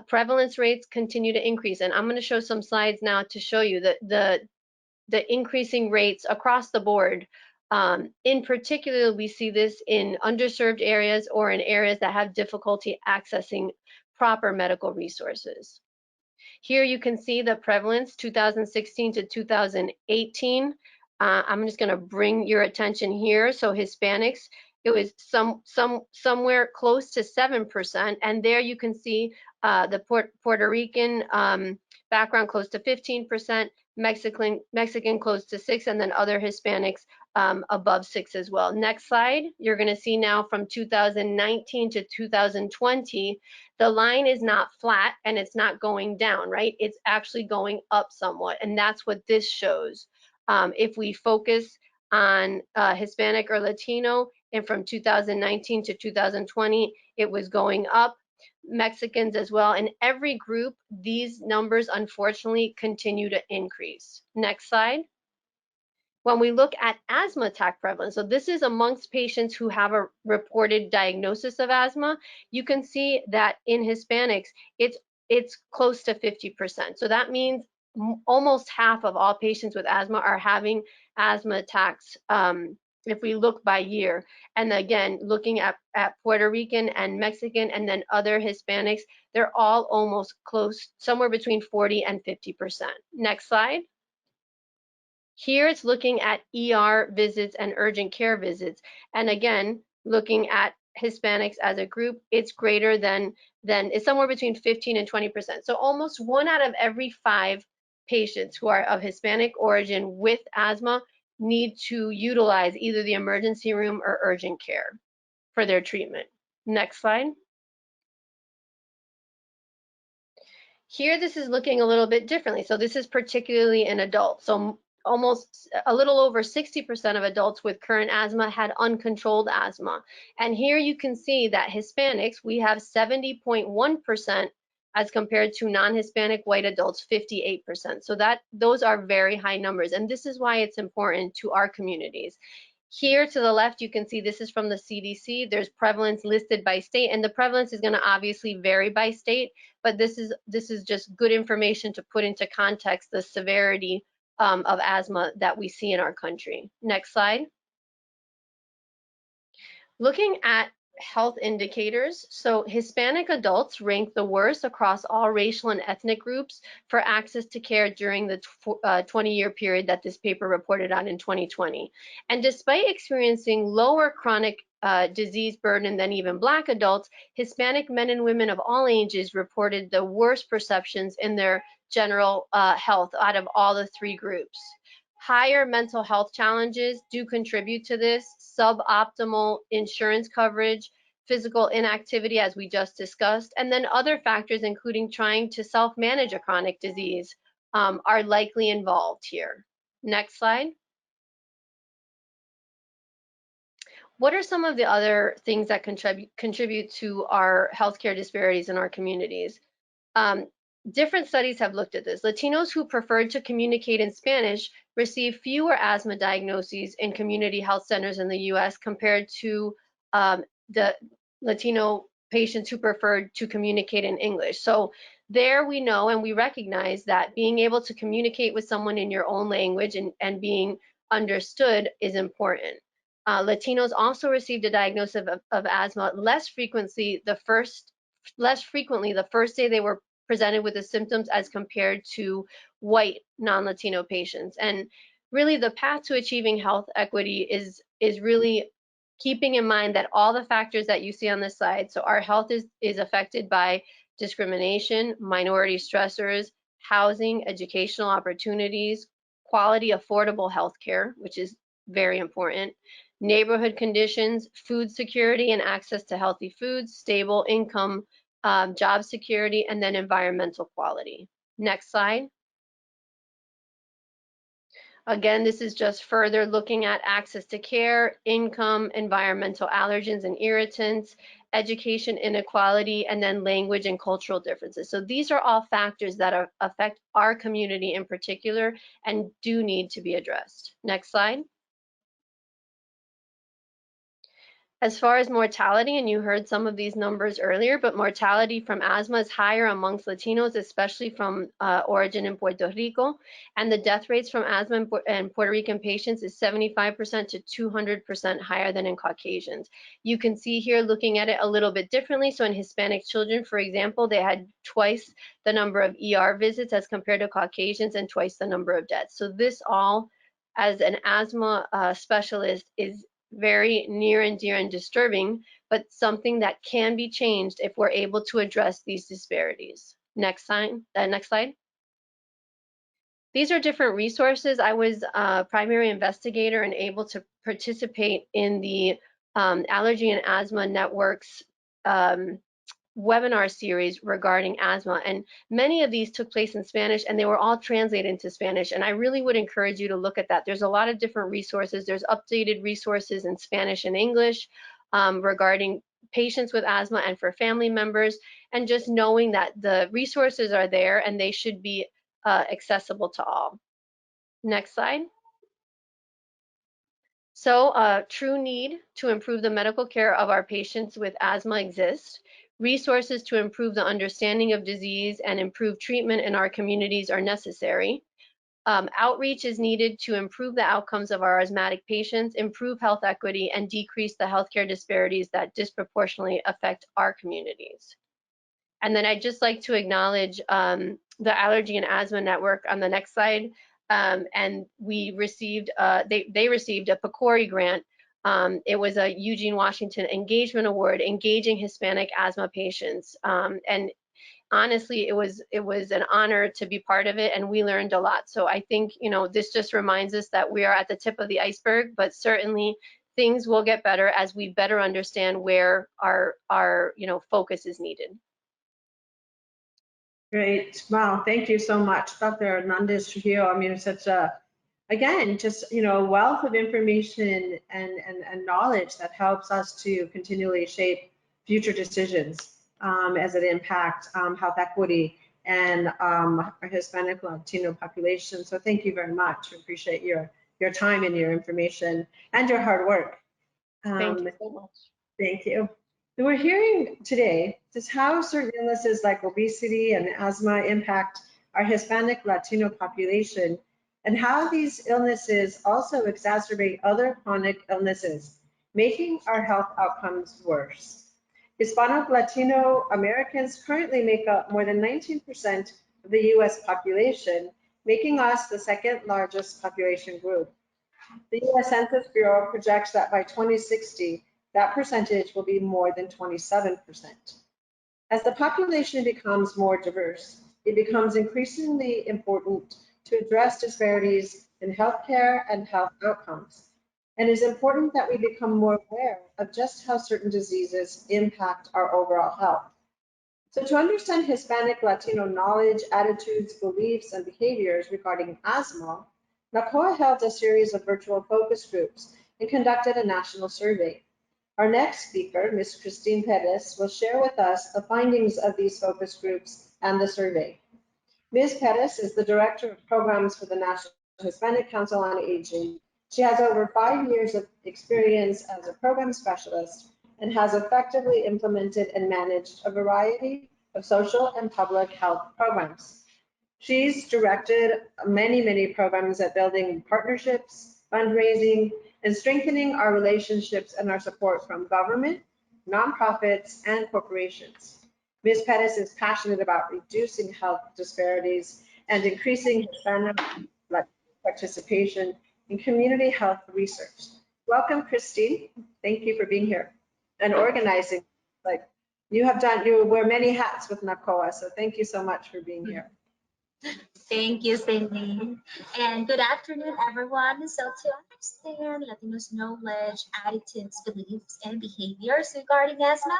Prevalence rates continue to increase, and I'm going to show some slides now to show you that the increasing rates across the board In particular, we see this in underserved areas or in areas that have difficulty accessing proper medical resources. Here you can see the prevalence 2016 to 2018. I'm just going to bring your attention here. So Hispanics, it was somewhere close to 7%, and there you can see the Puerto Rican background close to 15%, Mexican close to 6%, and then other Hispanics above 6% as well. Next slide. You're going to see now from 2019 to 2020, the line is not flat and it's not going down, right? It's actually going up somewhat, and that's what this shows. If we focus on Hispanic or Latino, and from 2019 to 2020, it was going up. Mexicans as well. In every group, these numbers unfortunately continue to increase. Next slide. When we look at asthma attack prevalence, so this is amongst patients who have a reported diagnosis of asthma, you can see that in Hispanics, it's close to 50%. So that means almost half of all patients with asthma are having asthma attacks if we look by year. And again, looking at Puerto Rican and Mexican and then other Hispanics, they're all almost close, somewhere between 40 and 50%. Next slide. Here it's looking at ER visits and urgent care visits. And again, looking at Hispanics as a group, it's greater than it's somewhere between 15 and 20%. So almost 1 out of every 5 patients who are of Hispanic origin with asthma need to utilize either the emergency room or urgent care for their treatment. Next slide. Here, this is looking a little bit differently. So this is particularly in adults. So almost a little over 60% of adults with current asthma had uncontrolled asthma. And here you can see that Hispanics, we have 70.1% as compared to non-Hispanic white adults, 58%. So those are very high numbers. And this is why it's important to our communities. Here to the left, you can see this is from the CDC. There's prevalence listed by state, and the prevalence is going to obviously vary by state, but this is just good information to put into context the severity of asthma that we see in our country. Next slide. Looking at health indicators, so Hispanic adults rank the worst across all racial and ethnic groups for access to care during the 20-year period that this paper reported on in 2020. And despite experiencing lower chronic disease burden than even Black adults, Hispanic men and women of all ages reported the worst perceptions in their general health out of all the 3 groups. Higher mental health challenges do contribute to this. Suboptimal insurance coverage, physical inactivity, as we just discussed, and then other factors, including trying to self-manage a chronic disease, are likely involved here. Next slide. What are some of the other things that contribute to our healthcare disparities in our communities? Different studies have looked at this. Latinos who preferred to communicate in Spanish receive fewer asthma diagnoses in community health centers in the US compared to the Latino patients who preferred to communicate in English. So there we know and we recognize that being able to communicate with someone in your own language and being understood is important. Latinos also received a diagnosis of asthma less frequently the first day they were presented with the symptoms as compared to white non-Latino patients. And really the path to achieving health equity is really keeping in mind that all the factors that you see on this slide, so our health is affected by discrimination, minority stressors, housing, educational opportunities, quality, affordable health care, which is very important, neighborhood conditions, food security and access to healthy foods, stable income, job security, and then environmental quality. Next slide. Again, this is just further looking at access to care, income, environmental allergens and irritants, education inequality, and then language and cultural differences. So these are all factors that affect our community in particular and do need to be addressed. Next slide. As far as mortality, and you heard some of these numbers earlier, but mortality from asthma is higher amongst Latinos, especially from origin in Puerto Rico. And the death rates from asthma in Puerto Rican patients is 75% to 200% higher than in Caucasians. You can see here looking at it a little bit differently. So in Hispanic children, for example, they had twice the number of ER visits as compared to Caucasians and twice the number of deaths. So this all, as an asthma specialist, is very near and dear and disturbing, but something that can be changed if we're able to address these disparities. Next slide. These are different resources. I was a primary investigator and able to participate in the Allergy and Asthma Network's webinar series regarding asthma, and many of these took place in Spanish and they were all translated into Spanish, and I really would encourage you to look at that. There's a lot of different resources. There's updated resources in Spanish and English regarding patients with asthma and for family members, and just knowing that the resources are there and they should be accessible to all. Next slide. So a true need to improve the medical care of our patients with asthma exists. Resources to improve the understanding of disease and improve treatment in our communities are necessary. Outreach is needed to improve the outcomes of our asthmatic patients, improve health equity, and decrease the healthcare disparities that disproportionately affect our communities. And then I'd just like to acknowledge the Allergy and Asthma Network on the next slide. And we received, they received a PCORI grant. It was a Eugene Washington Engagement Award, engaging Hispanic asthma patients. And honestly, it was an honor to be part of it, and we learned a lot. So I think, you know, this just reminds us that we are at the tip of the iceberg, but certainly things will get better as we better understand where our you know, focus is needed. Great. Wow. Thank you so much, Dr. Hernandez Trujillo. I mean, it's such a, again, just, you know, wealth of information and knowledge that helps us to continually shape future decisions as it impacts health equity and our Hispanic Latino population. So thank you very much. We appreciate your time and your information and your hard work. Thank you so much. Thank you. We're hearing today just how certain illnesses like obesity and asthma impact our Hispanic Latino population, and how these illnesses also exacerbate other chronic illnesses, making our health outcomes worse. Hispanic Latino Americans currently make up more than 19% of the US population, making us the second largest population group. The US Census Bureau projects that by 2060, that percentage will be more than 27%. As the population becomes more diverse, it becomes increasingly important to address disparities in healthcare and health outcomes. And it's important that we become more aware of just how certain diseases impact our overall health. So to understand Hispanic Latino knowledge, attitudes, beliefs, and behaviors regarding asthma, NHCOA held a series of virtual focus groups and conducted a national survey. Our next speaker, Ms. Christine Perez, will share with us the findings of these focus groups and the survey. Ms. Perez is the Director of Programs for the National Hispanic Council on Aging. She has over 5 years of experience as a program specialist and has effectively implemented and managed a variety of social and public health programs. She's directed many programs at building partnerships, fundraising, and strengthening our relationships and our support from government, nonprofits, and corporations. Ms. Perez is passionate about reducing health disparities and increasing Hispanic participation in community health research. Welcome, Christine. Thank you for being here and organizing. Like you wear many hats with NHCOA, so thank you so much for being here. Thank you, Cindy. And good afternoon, everyone. So to understand Latinos' knowledge, attitudes, beliefs, and behaviors regarding asthma,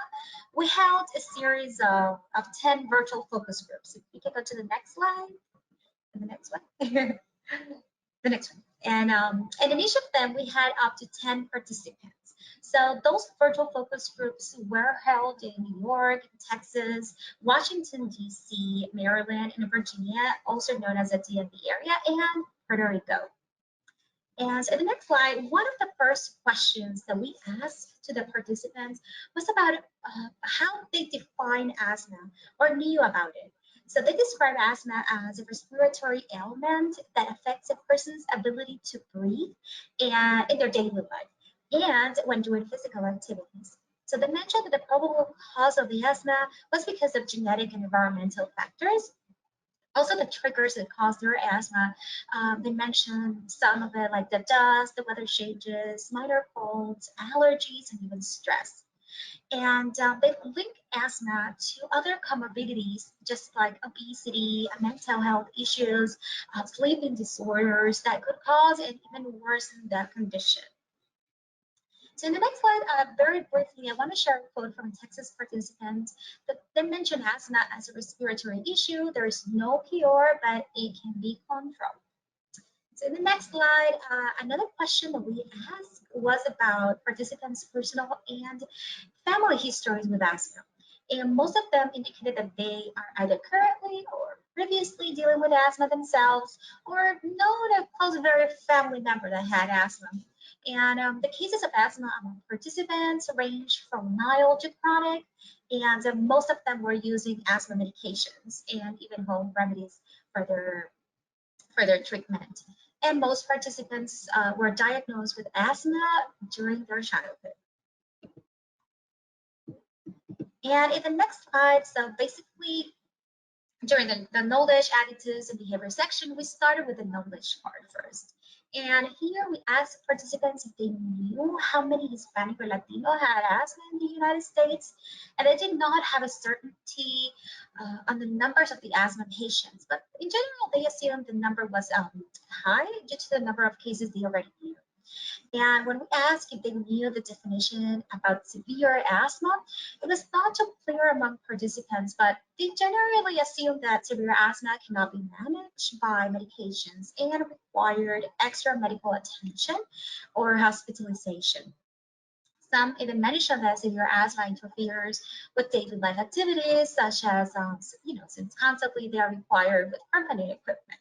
we held a series of 10 virtual focus groups. If we can go to the next slide, and the next one, the next one. And in each of them, we had up to 10 participants. So those virtual focus groups were held in New York, Texas, Washington, D.C., Maryland, and Virginia, also known as the DMV area, and Puerto Rico. And so in the next slide, one of the first questions that we asked to the participants was about how they define asthma or knew about it. So they describe asthma as a respiratory ailment that affects a person's ability to breathe and in their daily life and when doing physical activities. So they mentioned that the probable cause of the asthma was because of genetic and environmental factors. Also, the triggers that cause their asthma, they mentioned some of it, like the dust, the weather changes, minor colds, allergies, and even stress. And they link asthma to other comorbidities, just like obesity, mental health issues, sleeping disorders that could cause and even worsen that condition. So in the next slide, very briefly, I want to share a quote from a Texas participant that they mentioned asthma as a respiratory issue. There is no cure, but it can be controlled. So in the next slide, another question that we asked was about participants' personal and family histories with asthma. And most of them indicated that they are either currently or previously dealing with asthma themselves or know a close very family member that had asthma. And the cases of asthma among participants range from mild to chronic, and most of them were using asthma medications and even home remedies for their treatment. And most participants were diagnosed with asthma during their childhood. And in the next slide, so basically during the knowledge, attitudes, and behavior section, we started with the knowledge part first. And here we asked participants if they knew how many Hispanic or Latino had asthma in the United States, and they did not have a certainty on the numbers of the asthma patients. But in general, they assumed the number was high due to the number of cases they already knew. And when we asked if they knew the definition about severe asthma, it was not so clear among participants, but they generally assumed that severe asthma cannot be managed by medications and required extra medical attention or hospitalization. Some even mentioned that severe asthma interferes with daily life activities, such as, since constantly they are required with permanent equipment.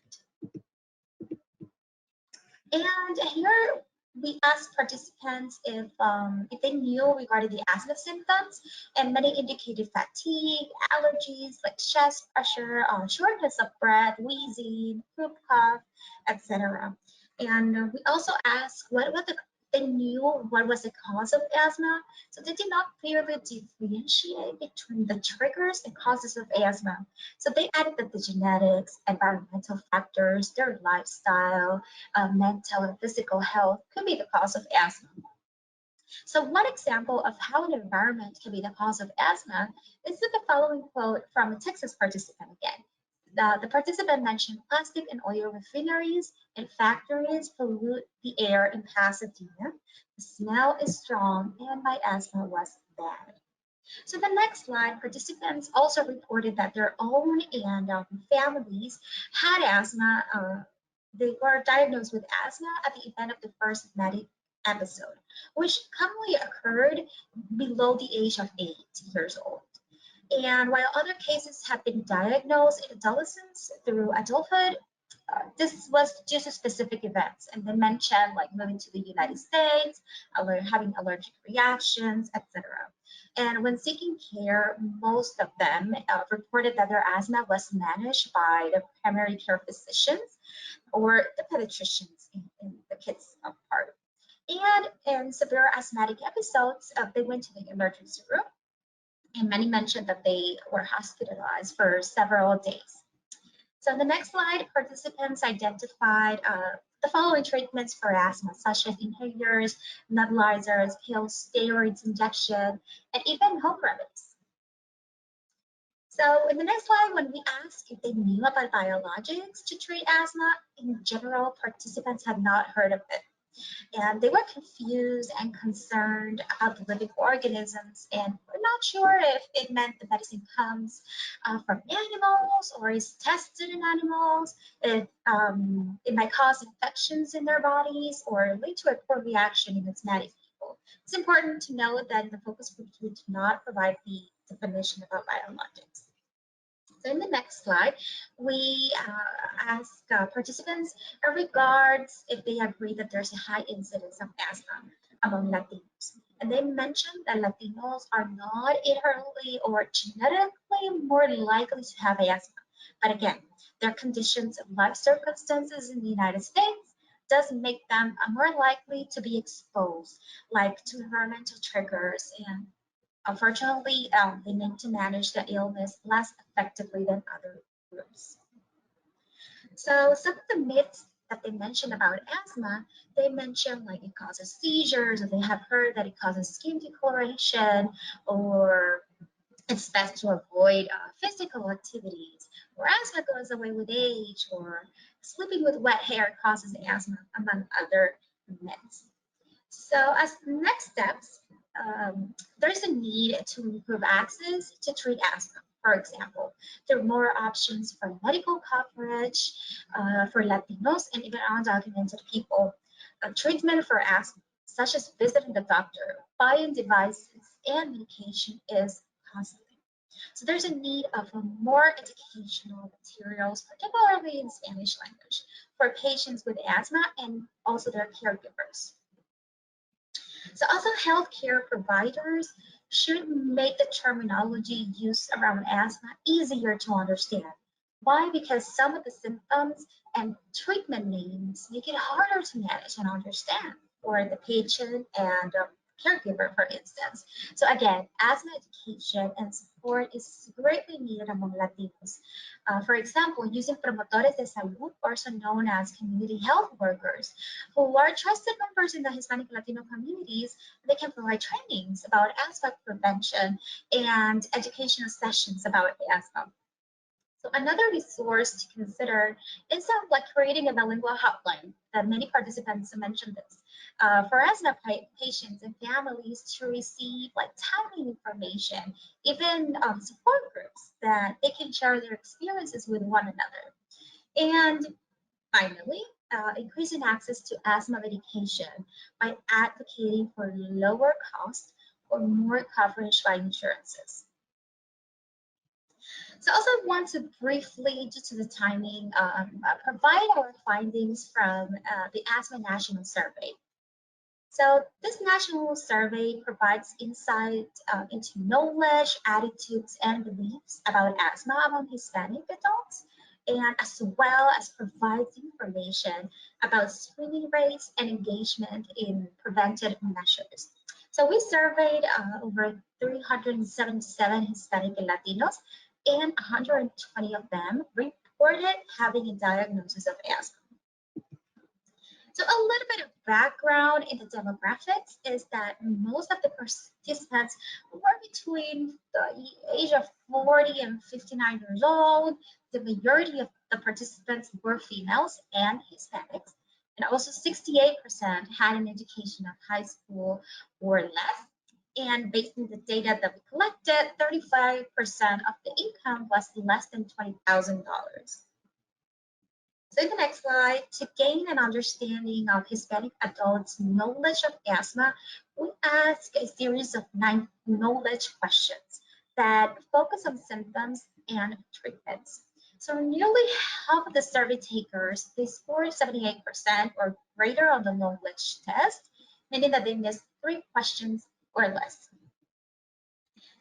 And here we asked participants if they knew regarding the asthma symptoms, and many indicated fatigue, allergies like chest pressure, shortness of breath, wheezing, croup cough, etc. And we also asked they knew what was the cause of asthma, so they did not clearly differentiate between the triggers and causes of asthma. So they added that the genetics, environmental factors, their lifestyle, mental and physical health could be the cause of asthma. So one example of how an environment can be the cause of asthma is the following quote from a Texas participant again. The participant mentioned plastic and oil refineries and factories pollute the air in Pasadena. The smell is strong and my asthma was bad. So the next slide, participants also reported that their own and families had asthma. They were diagnosed with asthma at the event of the first medic episode, which commonly occurred below the age of 8 years old. And while other cases have been diagnosed in adolescence through adulthood, this was due to specific events, and they mentioned like moving to the United States, having allergic reactions, etc. And when seeking care, most of them reported that their asthma was managed by the primary care physicians or the pediatricians in the kids part. And in severe asthmatic episodes, they went to the emergency room, and many mentioned that they were hospitalized for several days. So in the next slide, participants identified the following treatments for asthma, such as inhalers, nebulizers, pills, steroids, injection, and even home remedies. So in the next slide, when we asked if they knew about biologics to treat asthma, in general, participants had not heard of it. And they were confused and concerned about the living organisms, and were not sure if it meant the medicine comes from animals or is tested in animals, if it might cause infections in their bodies or lead to a poor reaction in asthmatic people. It's important to note that in the focus group, we do not provide the definition about biologics. So in the next slide, we ask participants in regards if they agree that there's a high incidence of asthma among Latinos. And they mentioned that Latinos are not inherently or genetically more likely to have asthma. But again, their conditions of life circumstances in the United States does make them more likely to be exposed, like to environmental triggers, and unfortunately, they need to manage the illness less effectively than other groups. So some of the myths that they mention about asthma, they mention like it causes seizures, or they have heard that it causes skin discoloration, or it's best to avoid physical activities, or asthma goes away with age, or sleeping with wet hair causes asthma, among other myths. So as next steps, there's a need to improve access to treat asthma. For example, there are more options for medical coverage for Latinos and even undocumented people. Treatment for asthma, such as visiting the doctor, buying devices, and medication is costly. So there's a need of more educational materials, particularly in Spanish language, for patients with asthma and also their caregivers. So also healthcare providers should make the terminology used around asthma easier to understand. Why? Because some of the symptoms and treatment names make it harder to manage and understand for the patient and caregiver, for instance. So again, asthma education and support is greatly needed among Latinos. For example, using promotores de salud, also known as community health workers, who are trusted members in the Hispanic Latino communities. They can provide trainings about asthma prevention and educational sessions about asthma. So another resource to consider is like creating a bilingual hotline that many participants mentioned this for asthma patients and families to receive like timely information, even support groups that they can share their experiences with one another. And finally, increasing access to asthma medication by advocating for lower cost or more coverage by insurances. So I also want to briefly, due to the timing, provide our findings from the Asthma National Survey. So this national survey provides insight into knowledge, attitudes, and beliefs about asthma among Hispanic adults, and as well as provides information about screening rates and engagement in preventive measures. So we surveyed over 377 Hispanic and Latinos, and 120 of them reported having a diagnosis of asthma. So a little bit of background in the demographics is that most of the participants were between the age of 40 and 59 years old. The majority of the participants were females and Hispanics. And also 68% had an education of high school or less. And based on the data that we collected, 35% of the income was less than $20,000. So in the next slide, to gain an understanding of Hispanic adults' knowledge of asthma, we ask a series of 9 knowledge questions that focus on symptoms and treatments. So nearly half of the survey takers, they scored 78% or greater on the knowledge test, meaning that they missed 3 questions or less.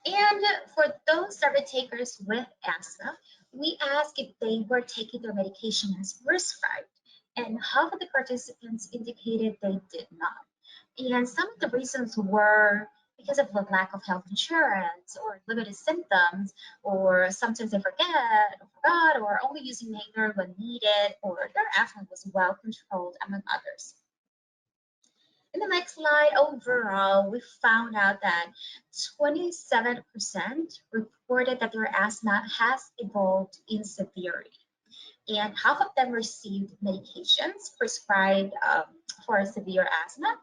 And for those survey takers with asthma, we asked if they were taking their medication as prescribed, and half of the participants indicated they did not. And some of the reasons were because of the lack of health insurance or limited symptoms, or sometimes they forgot, or only using inhaler when needed, or their asthma was well controlled, among others. In the next slide, overall, we found out that 27% reported that their asthma has evolved in severity, and half of them received medications prescribed for severe asthma,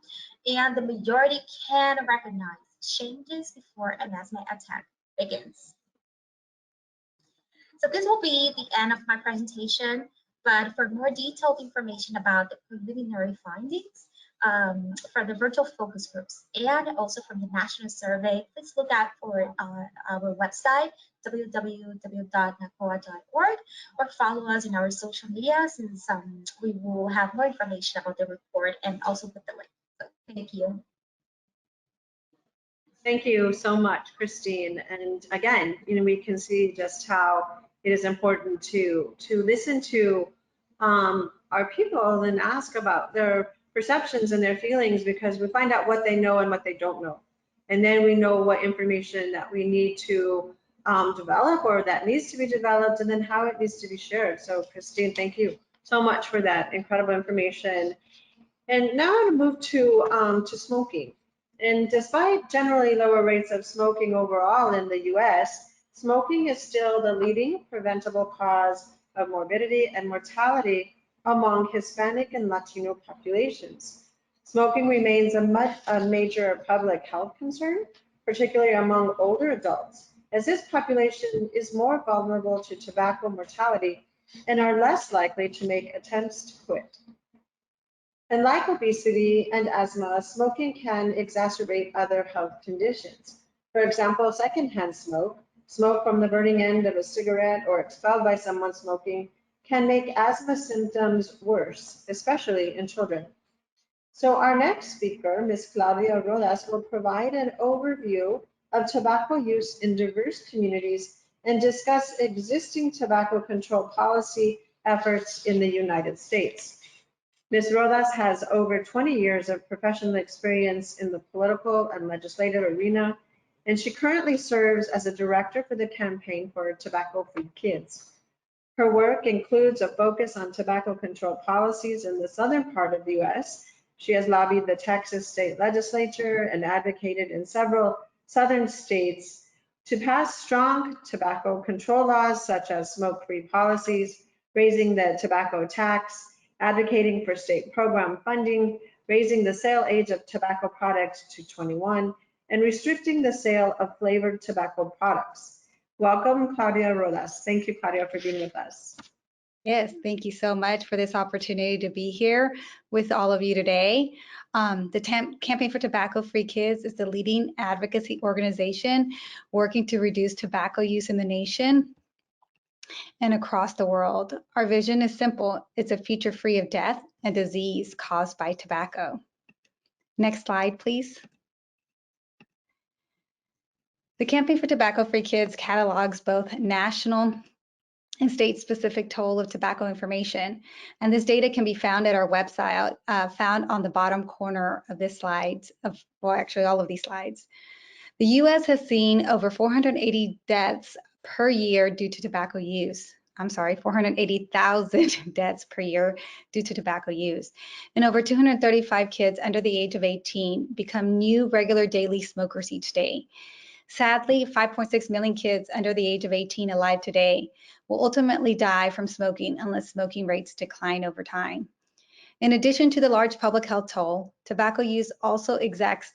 and the majority can recognize changes before an asthma attack begins. So this will be the end of my presentation, but for more detailed information about the preliminary findings, from the virtual focus groups and also from the national survey, please look out for our website, www.NHCOA.org, or follow us in our social media, since we will have more information about the report and also with the link. So, thank you. Thank you so much, Christine. And again, we can see just how it is important to listen to our people and ask about their perceptions and their feelings, because we find out what they know and what they don't know. And then we know what information that we need to develop or that needs to be developed, and then how it needs to be shared. So Christine, thank you so much for that incredible information. And now I'm going to move to smoking. And despite generally lower rates of smoking overall in the US, smoking is still the leading preventable cause of morbidity and mortality among Hispanic and Latino populations. Smoking remains a major public health concern, particularly among older adults, as this population is more vulnerable to tobacco mortality and are less likely to make attempts to quit. And like obesity and asthma, smoking can exacerbate other health conditions. For example, secondhand smoke from the burning end of a cigarette or expelled by someone smoking, can make asthma symptoms worse, especially in children. So our next speaker, Ms. Claudia Rodas, will provide an overview of tobacco use in diverse communities and discuss existing tobacco control policy efforts in the United States. Ms. Rodas has over 20 years of professional experience in the political and legislative arena, and she currently serves as a director for the Campaign for Tobacco-Free Kids. Her work includes a focus on tobacco control policies in the southern part of the U.S. She has lobbied the Texas state legislature and advocated in several southern states to pass strong tobacco control laws, such as smoke-free policies, raising the tobacco tax, advocating for state program funding, raising the sale age of tobacco products to 21, and restricting the sale of flavored tobacco products. Welcome, Claudia Rodas. Thank you, Claudia, for being with us. Yes, thank you so much for this opportunity to be here with all of you today. The Campaign for Tobacco-Free Kids is the leading advocacy organization working to reduce tobacco use in the nation and across the world. Our vision is simple. It's a future free of death and disease caused by tobacco. Next slide, please. The Campaign for Tobacco-Free Kids catalogs both national and state-specific toll of tobacco information. And this data can be found at our website, found on the bottom corner of this slide, well, actually all of these slides. The US has seen over 480 deaths per year due to tobacco use. I'm sorry, 480,000 deaths per year due to tobacco use. And over 235 kids under the age of 18 become new regular daily smokers each day. Sadly, 5.6 million kids under the age of 18 alive today will ultimately die from smoking unless smoking rates decline over time. In addition to the large public health toll, tobacco use also exacts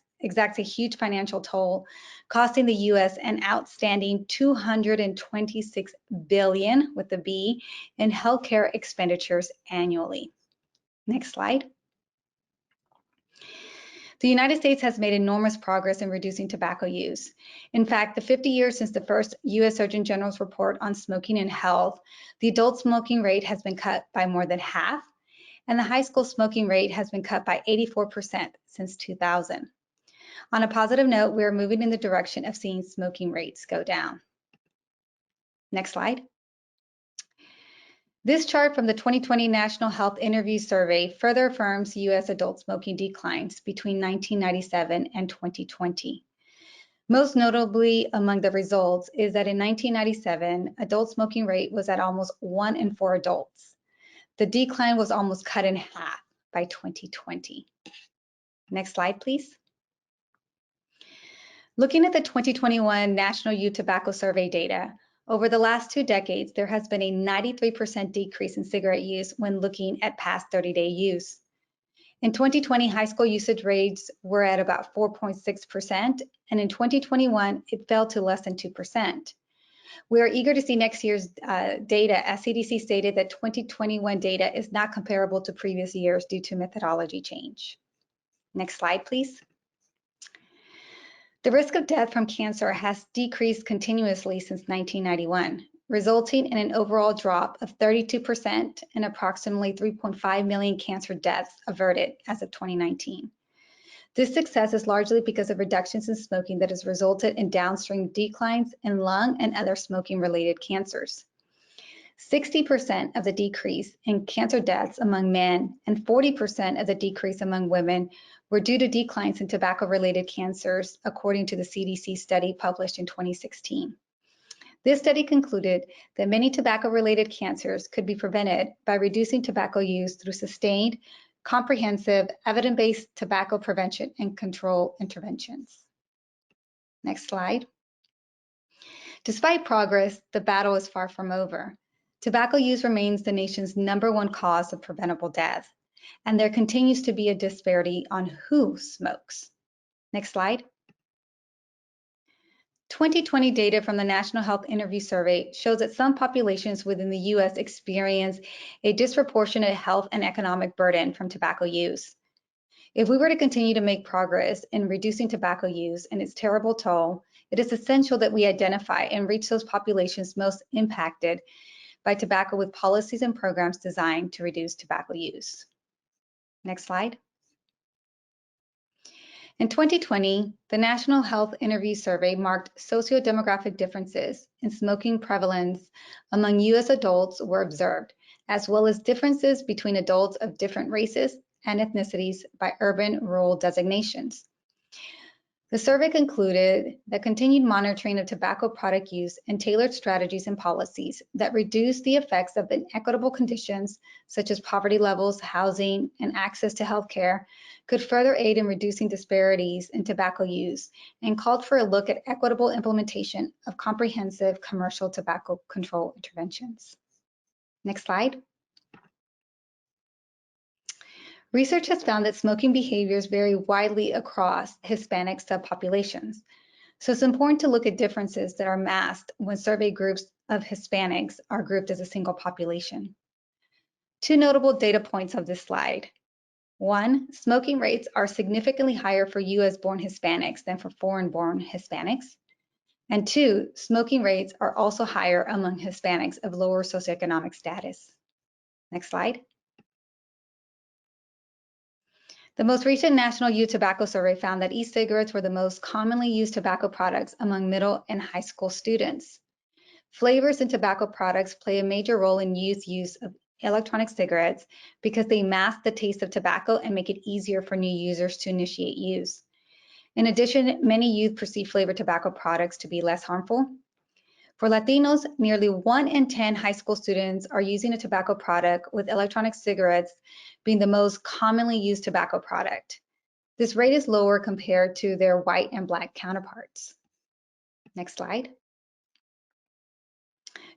a huge financial toll, costing the U.S. an outstanding $226 billion with a B in healthcare expenditures annually. Next slide. The United States has made enormous progress in reducing tobacco use. In fact, the 50 years since the first U.S. Surgeon General's report on smoking and health, the adult smoking rate has been cut by more than half, and the high school smoking rate has been cut by 84% since 2000. On a positive note, we are moving in the direction of seeing smoking rates go down. Next slide. This chart from the 2020 National Health Interview Survey further affirms U.S. adult smoking declines between 1997 and 2020. Most notably among the results is that in 1997, adult smoking rate was at almost 1 in 4 adults. The decline was almost cut in half by 2020. Next slide, please. Looking at the 2021 National Youth Tobacco Survey data, over the last 2 decades, there has been a 93% decrease in cigarette use when looking at past 30-day use. In 2020, high school usage rates were at about 4.6%, and in 2021, it fell to less than 2%. We are eager to see next year's data, as CDC stated that 2021 data is not comparable to previous years due to methodology change. Next slide, please. The risk of death from cancer has decreased continuously since 1991, resulting in an overall drop of 32% and approximately 3.5 million cancer deaths averted as of 2019. This success is largely because of reductions in smoking that has resulted in downstream declines in lung and other smoking-related cancers. 60% of the decrease in cancer deaths among men and 40% of the decrease among women were due to declines in tobacco-related cancers, according to the CDC study published in 2016. This study concluded that many tobacco-related cancers could be prevented by reducing tobacco use through sustained, comprehensive, evidence-based tobacco prevention and control interventions. Next slide. Despite progress, the battle is far from over. Tobacco use remains the nation's #1 cause of preventable death, and there continues to be a disparity on who smokes. Next slide. 2020 data from the National Health Interview Survey shows that some populations within the U.S. experience a disproportionate health and economic burden from tobacco use. If we were to continue to make progress in reducing tobacco use and its terrible toll, it is essential that we identify and reach those populations most impacted by tobacco with policies and programs designed to reduce tobacco use. Next slide. In 2020, the National Health Interview Survey marked socio-demographic differences in smoking prevalence among U.S. adults were observed, as well as differences between adults of different races and ethnicities by urban-rural designations. The survey concluded that continued monitoring of tobacco product use and tailored strategies and policies that reduce the effects of inequitable conditions such as poverty levels, housing, and access to healthcare could further aid in reducing disparities in tobacco use and called for a look at equitable implementation of comprehensive commercial tobacco control interventions. Next slide. Research has found that smoking behaviors vary widely across Hispanic subpopulations. So it's important to look at differences that are masked when survey groups of Hispanics are grouped as a single population. Two notable data points of this slide. One, smoking rates are significantly higher for US-born Hispanics than for foreign-born Hispanics. And two, smoking rates are also higher among Hispanics of lower socioeconomic status. Next slide. The most recent National Youth Tobacco Survey found that e-cigarettes were the most commonly used tobacco products among middle and high school students. Flavors in tobacco products play a major role in youth use of electronic cigarettes because they mask the taste of tobacco and make it easier for new users to initiate use. In addition, many youth perceive flavored tobacco products to be less harmful. For Latinos, nearly 1 in 10 high school students are using a tobacco product, with electronic cigarettes being the most commonly used tobacco product. This rate is lower compared to their white and black counterparts. Next slide.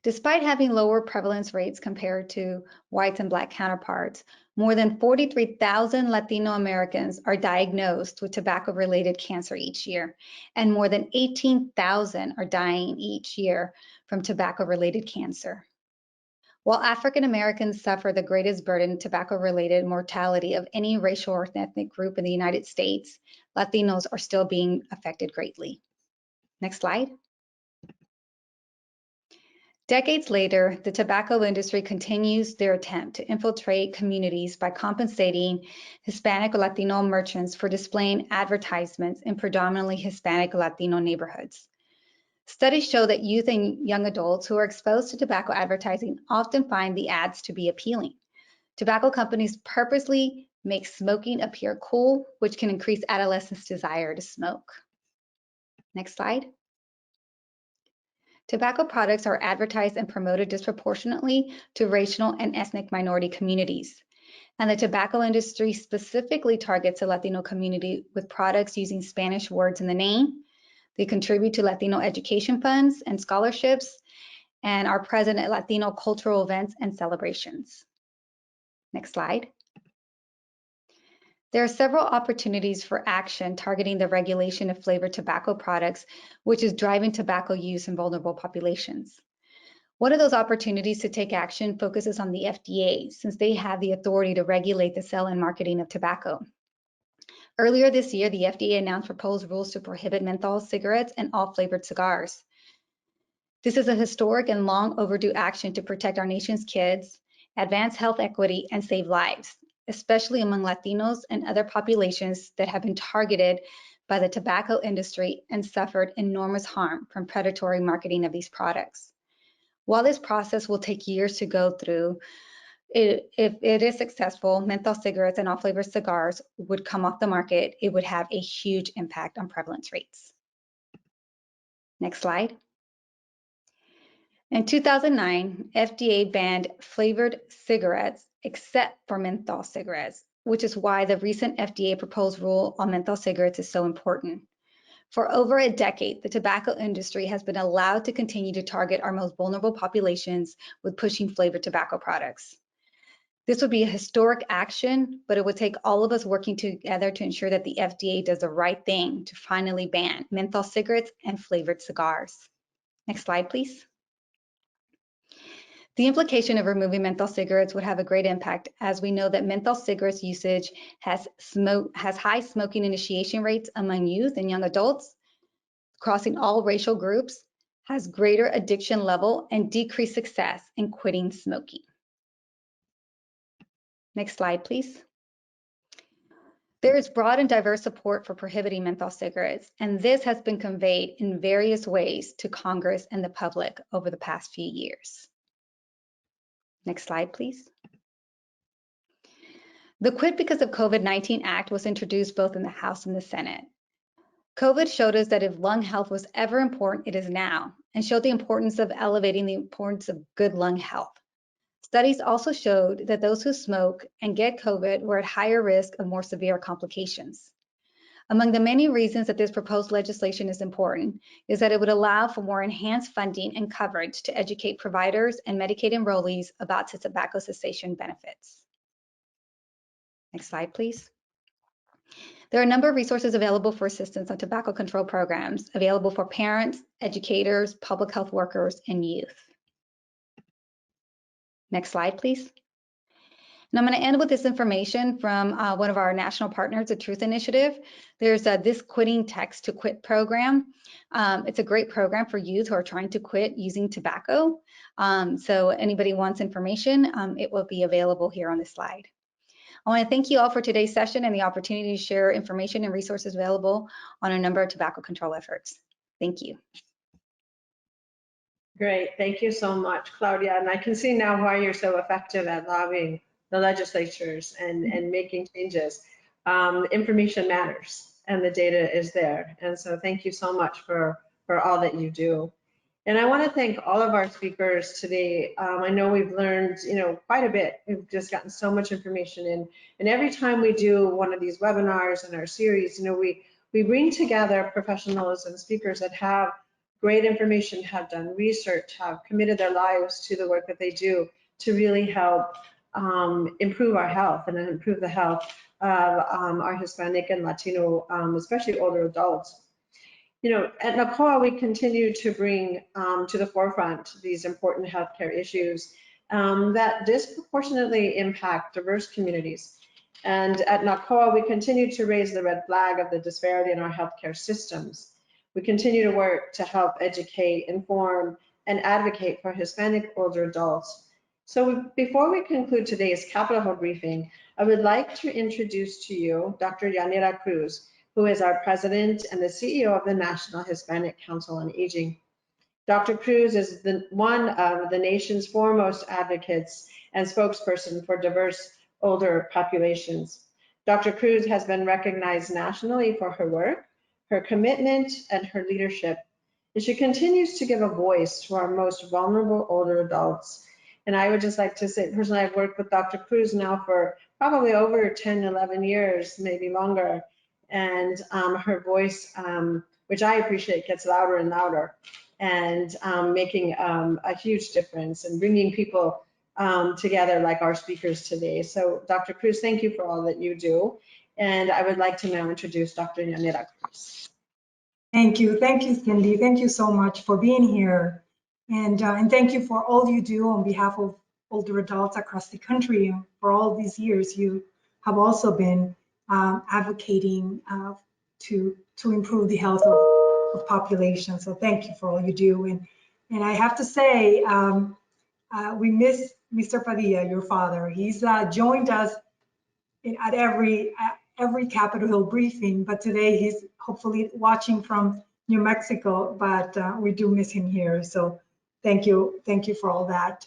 Despite having lower prevalence rates compared to whites and black counterparts, more than 43,000 Latino Americans are diagnosed with tobacco-related cancer each year, and more than 18,000 are dying each year from tobacco-related cancer. While African Americans suffer the greatest burden of tobacco-related mortality of any racial or ethnic group in the United States, Latinos are still being affected greatly. Next slide. Decades later, the tobacco industry continues their attempt to infiltrate communities by compensating Hispanic or Latino merchants for displaying advertisements in predominantly Hispanic or Latino neighborhoods. Studies show that youth and young adults who are exposed to tobacco advertising often find the ads to be appealing. Tobacco companies purposely make smoking appear cool, which can increase adolescents' desire to smoke. Next slide. Tobacco products are advertised and promoted disproportionately to racial and ethnic minority communities. And the tobacco industry specifically targets the Latino community with products using Spanish words in the name. They contribute to Latino education funds and scholarships and are present at Latino cultural events and celebrations. Next slide. There are several opportunities for action targeting the regulation of flavored tobacco products, which is driving tobacco use in vulnerable populations. One of those opportunities to take action focuses on the FDA, since they have the authority to regulate the sale and marketing of tobacco. Earlier this year, the FDA announced proposed rules to prohibit menthol cigarettes and all flavored cigars. This is a historic and long overdue action to protect our nation's kids, advance health equity, and save lives, especially among Latinos and other populations that have been targeted by the tobacco industry and suffered enormous harm from predatory marketing of these products. While this process will take years to go through, if it is successful, menthol cigarettes and all flavored cigars would come off the market. It would have a huge impact on prevalence rates. Next slide. In 2009, FDA banned flavored cigarettes except for menthol cigarettes, which is why the recent FDA proposed rule on menthol cigarettes is so important. For over a decade, the tobacco industry has been allowed to continue to target our most vulnerable populations with pushing flavored tobacco products. This would be a historic action, but it would take all of us working together to ensure that the FDA does the right thing to finally ban menthol cigarettes and flavored cigars. Next slide, please. The implication of removing menthol cigarettes would have a great impact, as we know that menthol cigarettes usage has high smoking initiation rates among youth and young adults, crossing all racial groups, has greater addiction level, and decreased success in quitting smoking. Next slide, please. There is broad and diverse support for prohibiting menthol cigarettes, and this has been conveyed in various ways to Congress and the public over the past few years. Next slide, please. The Quit Because of COVID-19 Act was introduced both in the House and the Senate. COVID showed us that if lung health was ever important, it is now, and showed the importance of elevating the importance of good lung health. Studies also showed that those who smoke and get COVID were at higher risk of more severe complications. Among the many reasons that this proposed legislation is important is that it would allow for more enhanced funding and coverage to educate providers and Medicaid enrollees about tobacco cessation benefits. Next slide, please. There are a number of resources available for assistance on tobacco control programs, available for parents, educators, public health workers, and youth. Next slide, please. And I'm going to end with this information from one of our national partners, the Truth Initiative. There's this Quitting Text to Quit program. It's a great program for youth who are trying to quit using tobacco. So anybody wants information, it will be available here on this slide. I want to thank you all for today's session and the opportunity to share information and resources available on a number of tobacco control efforts. Thank you. Great, thank you so much, Claudia. And I can see now why you're so effective at lobbying the legislatures and making changes. Information matters and the data is there. And so thank you so much for all that you do. And I want to thank all of our speakers today. I know we've learned, quite a bit. We've just gotten so much information in. And every time we do one of these webinars in our series, we bring together professionals and speakers that have great information, have done research, have committed their lives to the work that they do to really help improve our health and improve the health of our Hispanic and Latino, especially older adults. At NHCOA, we continue to bring to the forefront these important healthcare issues that disproportionately impact diverse communities. And at NHCOA, we continue to raise the red flag of the disparity in our healthcare systems. We continue to work to help educate, inform, and advocate for Hispanic older adults. So before we conclude today's Capitol Hill briefing, I would like to introduce to you Dr. Yanira Cruz, who is our president and the CEO of the National Hispanic Council on Aging. Dr. Cruz is one of the nation's foremost advocates and spokesperson for diverse older populations. Dr. Cruz has been recognized nationally for her work, her commitment, and her leadership. And she continues to give a voice to our most vulnerable older adults. And I would just like to say, personally, I've worked with Dr. Cruz now for probably over 10, 11 years, maybe longer. And her voice, which I appreciate, gets louder and louder, and making a huge difference and bringing people together like our speakers today. So Dr. Cruz, thank you for all that you do. And I would like to now introduce Dr. Yanira Cruz. Thank you, Cindy. Thank you so much for being here. And thank you for all you do on behalf of older adults across the country. For all these years, you have also been advocating to improve the health of population. So thank you for all you do. And I have to say, we miss Mr. Padilla, your father. He's joined us at every Capitol Hill briefing, but today he's hopefully watching from New Mexico, but we do miss him here. So thank you for all that.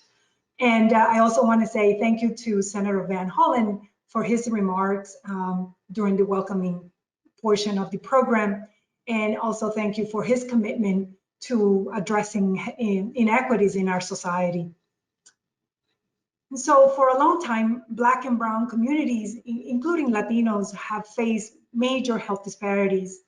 And I also want to say thank you to Senator Van Hollen for his remarks during the welcoming portion of the program. And also thank you for his commitment to addressing inequities in our society. And so for a long time, Black and Brown communities, including Latinos, have faced major health disparities.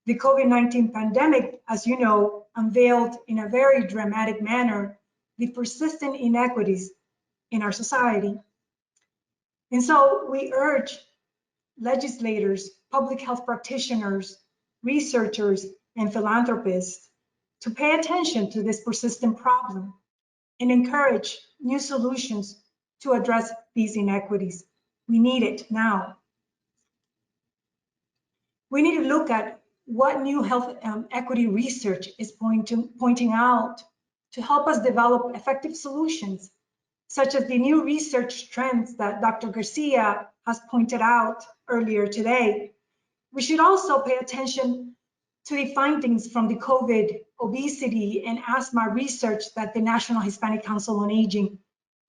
The COVID-19 pandemic, as you know, unveiled in a very dramatic manner the persistent inequities in our society. And so we urge legislators, public health practitioners, researchers, and philanthropists to pay attention to this persistent problem and encourage new solutions to address these inequities. We need it now. We need to look at what new health equity research is pointing out to help us develop effective solutions, such as the new research trends that Dr. Garcia has pointed out earlier today. We should also pay attention to the findings from the COVID, obesity, and asthma research that the National Hispanic Council on Aging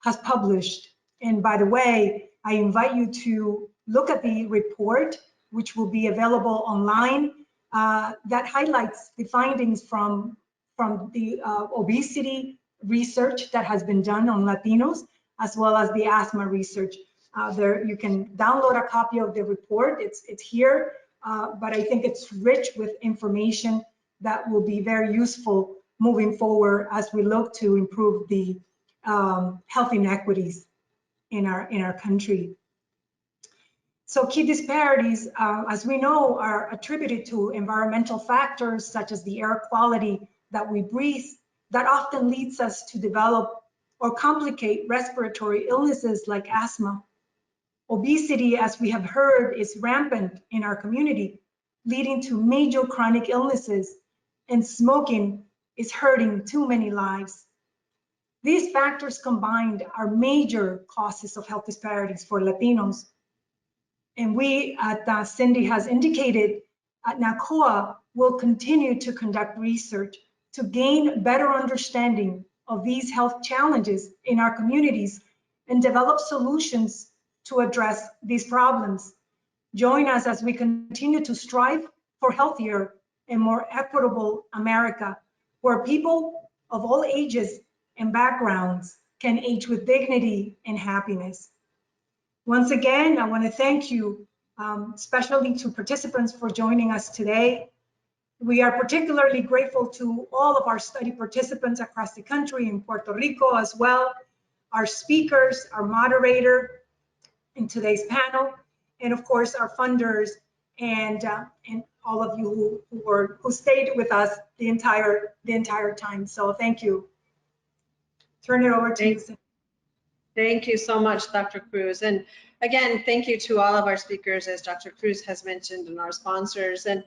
has published. And by the way, I invite you to look at the report, which will be available online, that highlights the findings from the obesity research that has been done on Latinos, as well as the asthma research. There, you can download a copy of the report. It's here, but I think it's rich with information that will be very useful moving forward as we look to improve the health inequities in our country. So key disparities, as we know, are attributed to environmental factors such as the air quality that we breathe, that often leads us to develop or complicate respiratory illnesses like asthma. Obesity, as we have heard, is rampant in our community, leading to major chronic illnesses, and smoking is hurting too many lives. These factors combined are major causes of health disparities for Latinos. And we at Cindy has indicated at NHCOA will continue to conduct research to gain better understanding of these health challenges in our communities and develop solutions to address these problems. Join us as we continue to strive for healthier and more equitable America, where people of all ages and backgrounds can age with dignity and happiness. Once again, I want to thank you, especially to participants for joining us today. We are particularly grateful to all of our study participants across the country, in Puerto Rico as well, our speakers, our moderator in today's panel, and of course our funders and all of you who stayed with us the entire time. So thank you. Turn it over to you. Thank you so much, Dr. Cruz. And again, thank you to all of our speakers, as Dr. Cruz has mentioned, and our sponsors. And,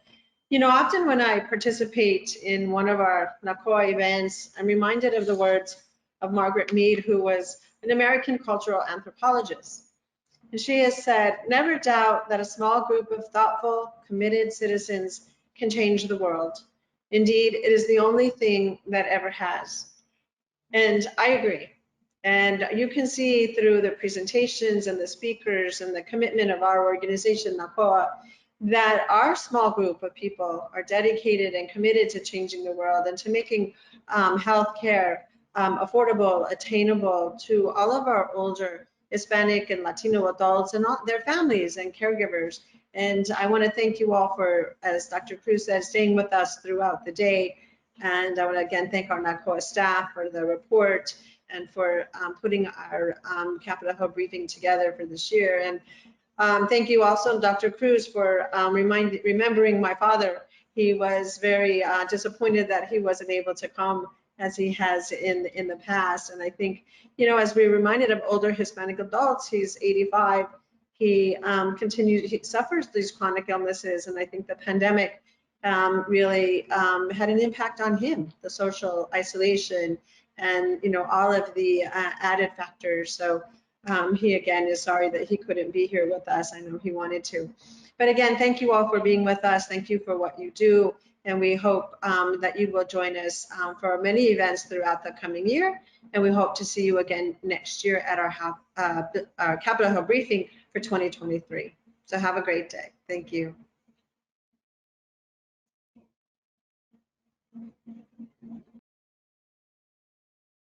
you know, often when I participate in one of our NHCOA events, I'm reminded of the words of Margaret Mead, who was an American cultural anthropologist. And she has said, never doubt that a small group of thoughtful, committed citizens can change the world. Indeed, it is the only thing that ever has. And I agree. And you can see through the presentations and the speakers and the commitment of our organization, NHCOA, that our small group of people are dedicated and committed to changing the world and to making healthcare affordable, attainable to all of our older Hispanic and Latino adults and all their families and caregivers. And I want to thank you all for, as Dr. Cruz said, staying with us throughout the day. And I want to again thank our NHCOA staff for the report and for putting our Capitol Hill briefing together for this year. And thank you also, Dr. Cruz, for remembering my father. He was very disappointed that he wasn't able to come as he has in the past. And I think, you know, as we reminded of older Hispanic adults, he's 85. he he suffers these chronic illnesses, and I think the pandemic really had an impact on him, the social isolation and, you know, all of the added factors. So he again is sorry that he couldn't be here with us. I know he wanted to. But again, thank you all for being with us. Thank you for what you do. And we hope that you will join us for many events throughout the coming year. And we hope to see you again next year at our Capitol Hill briefing for 2023. So have a great day. Thank you.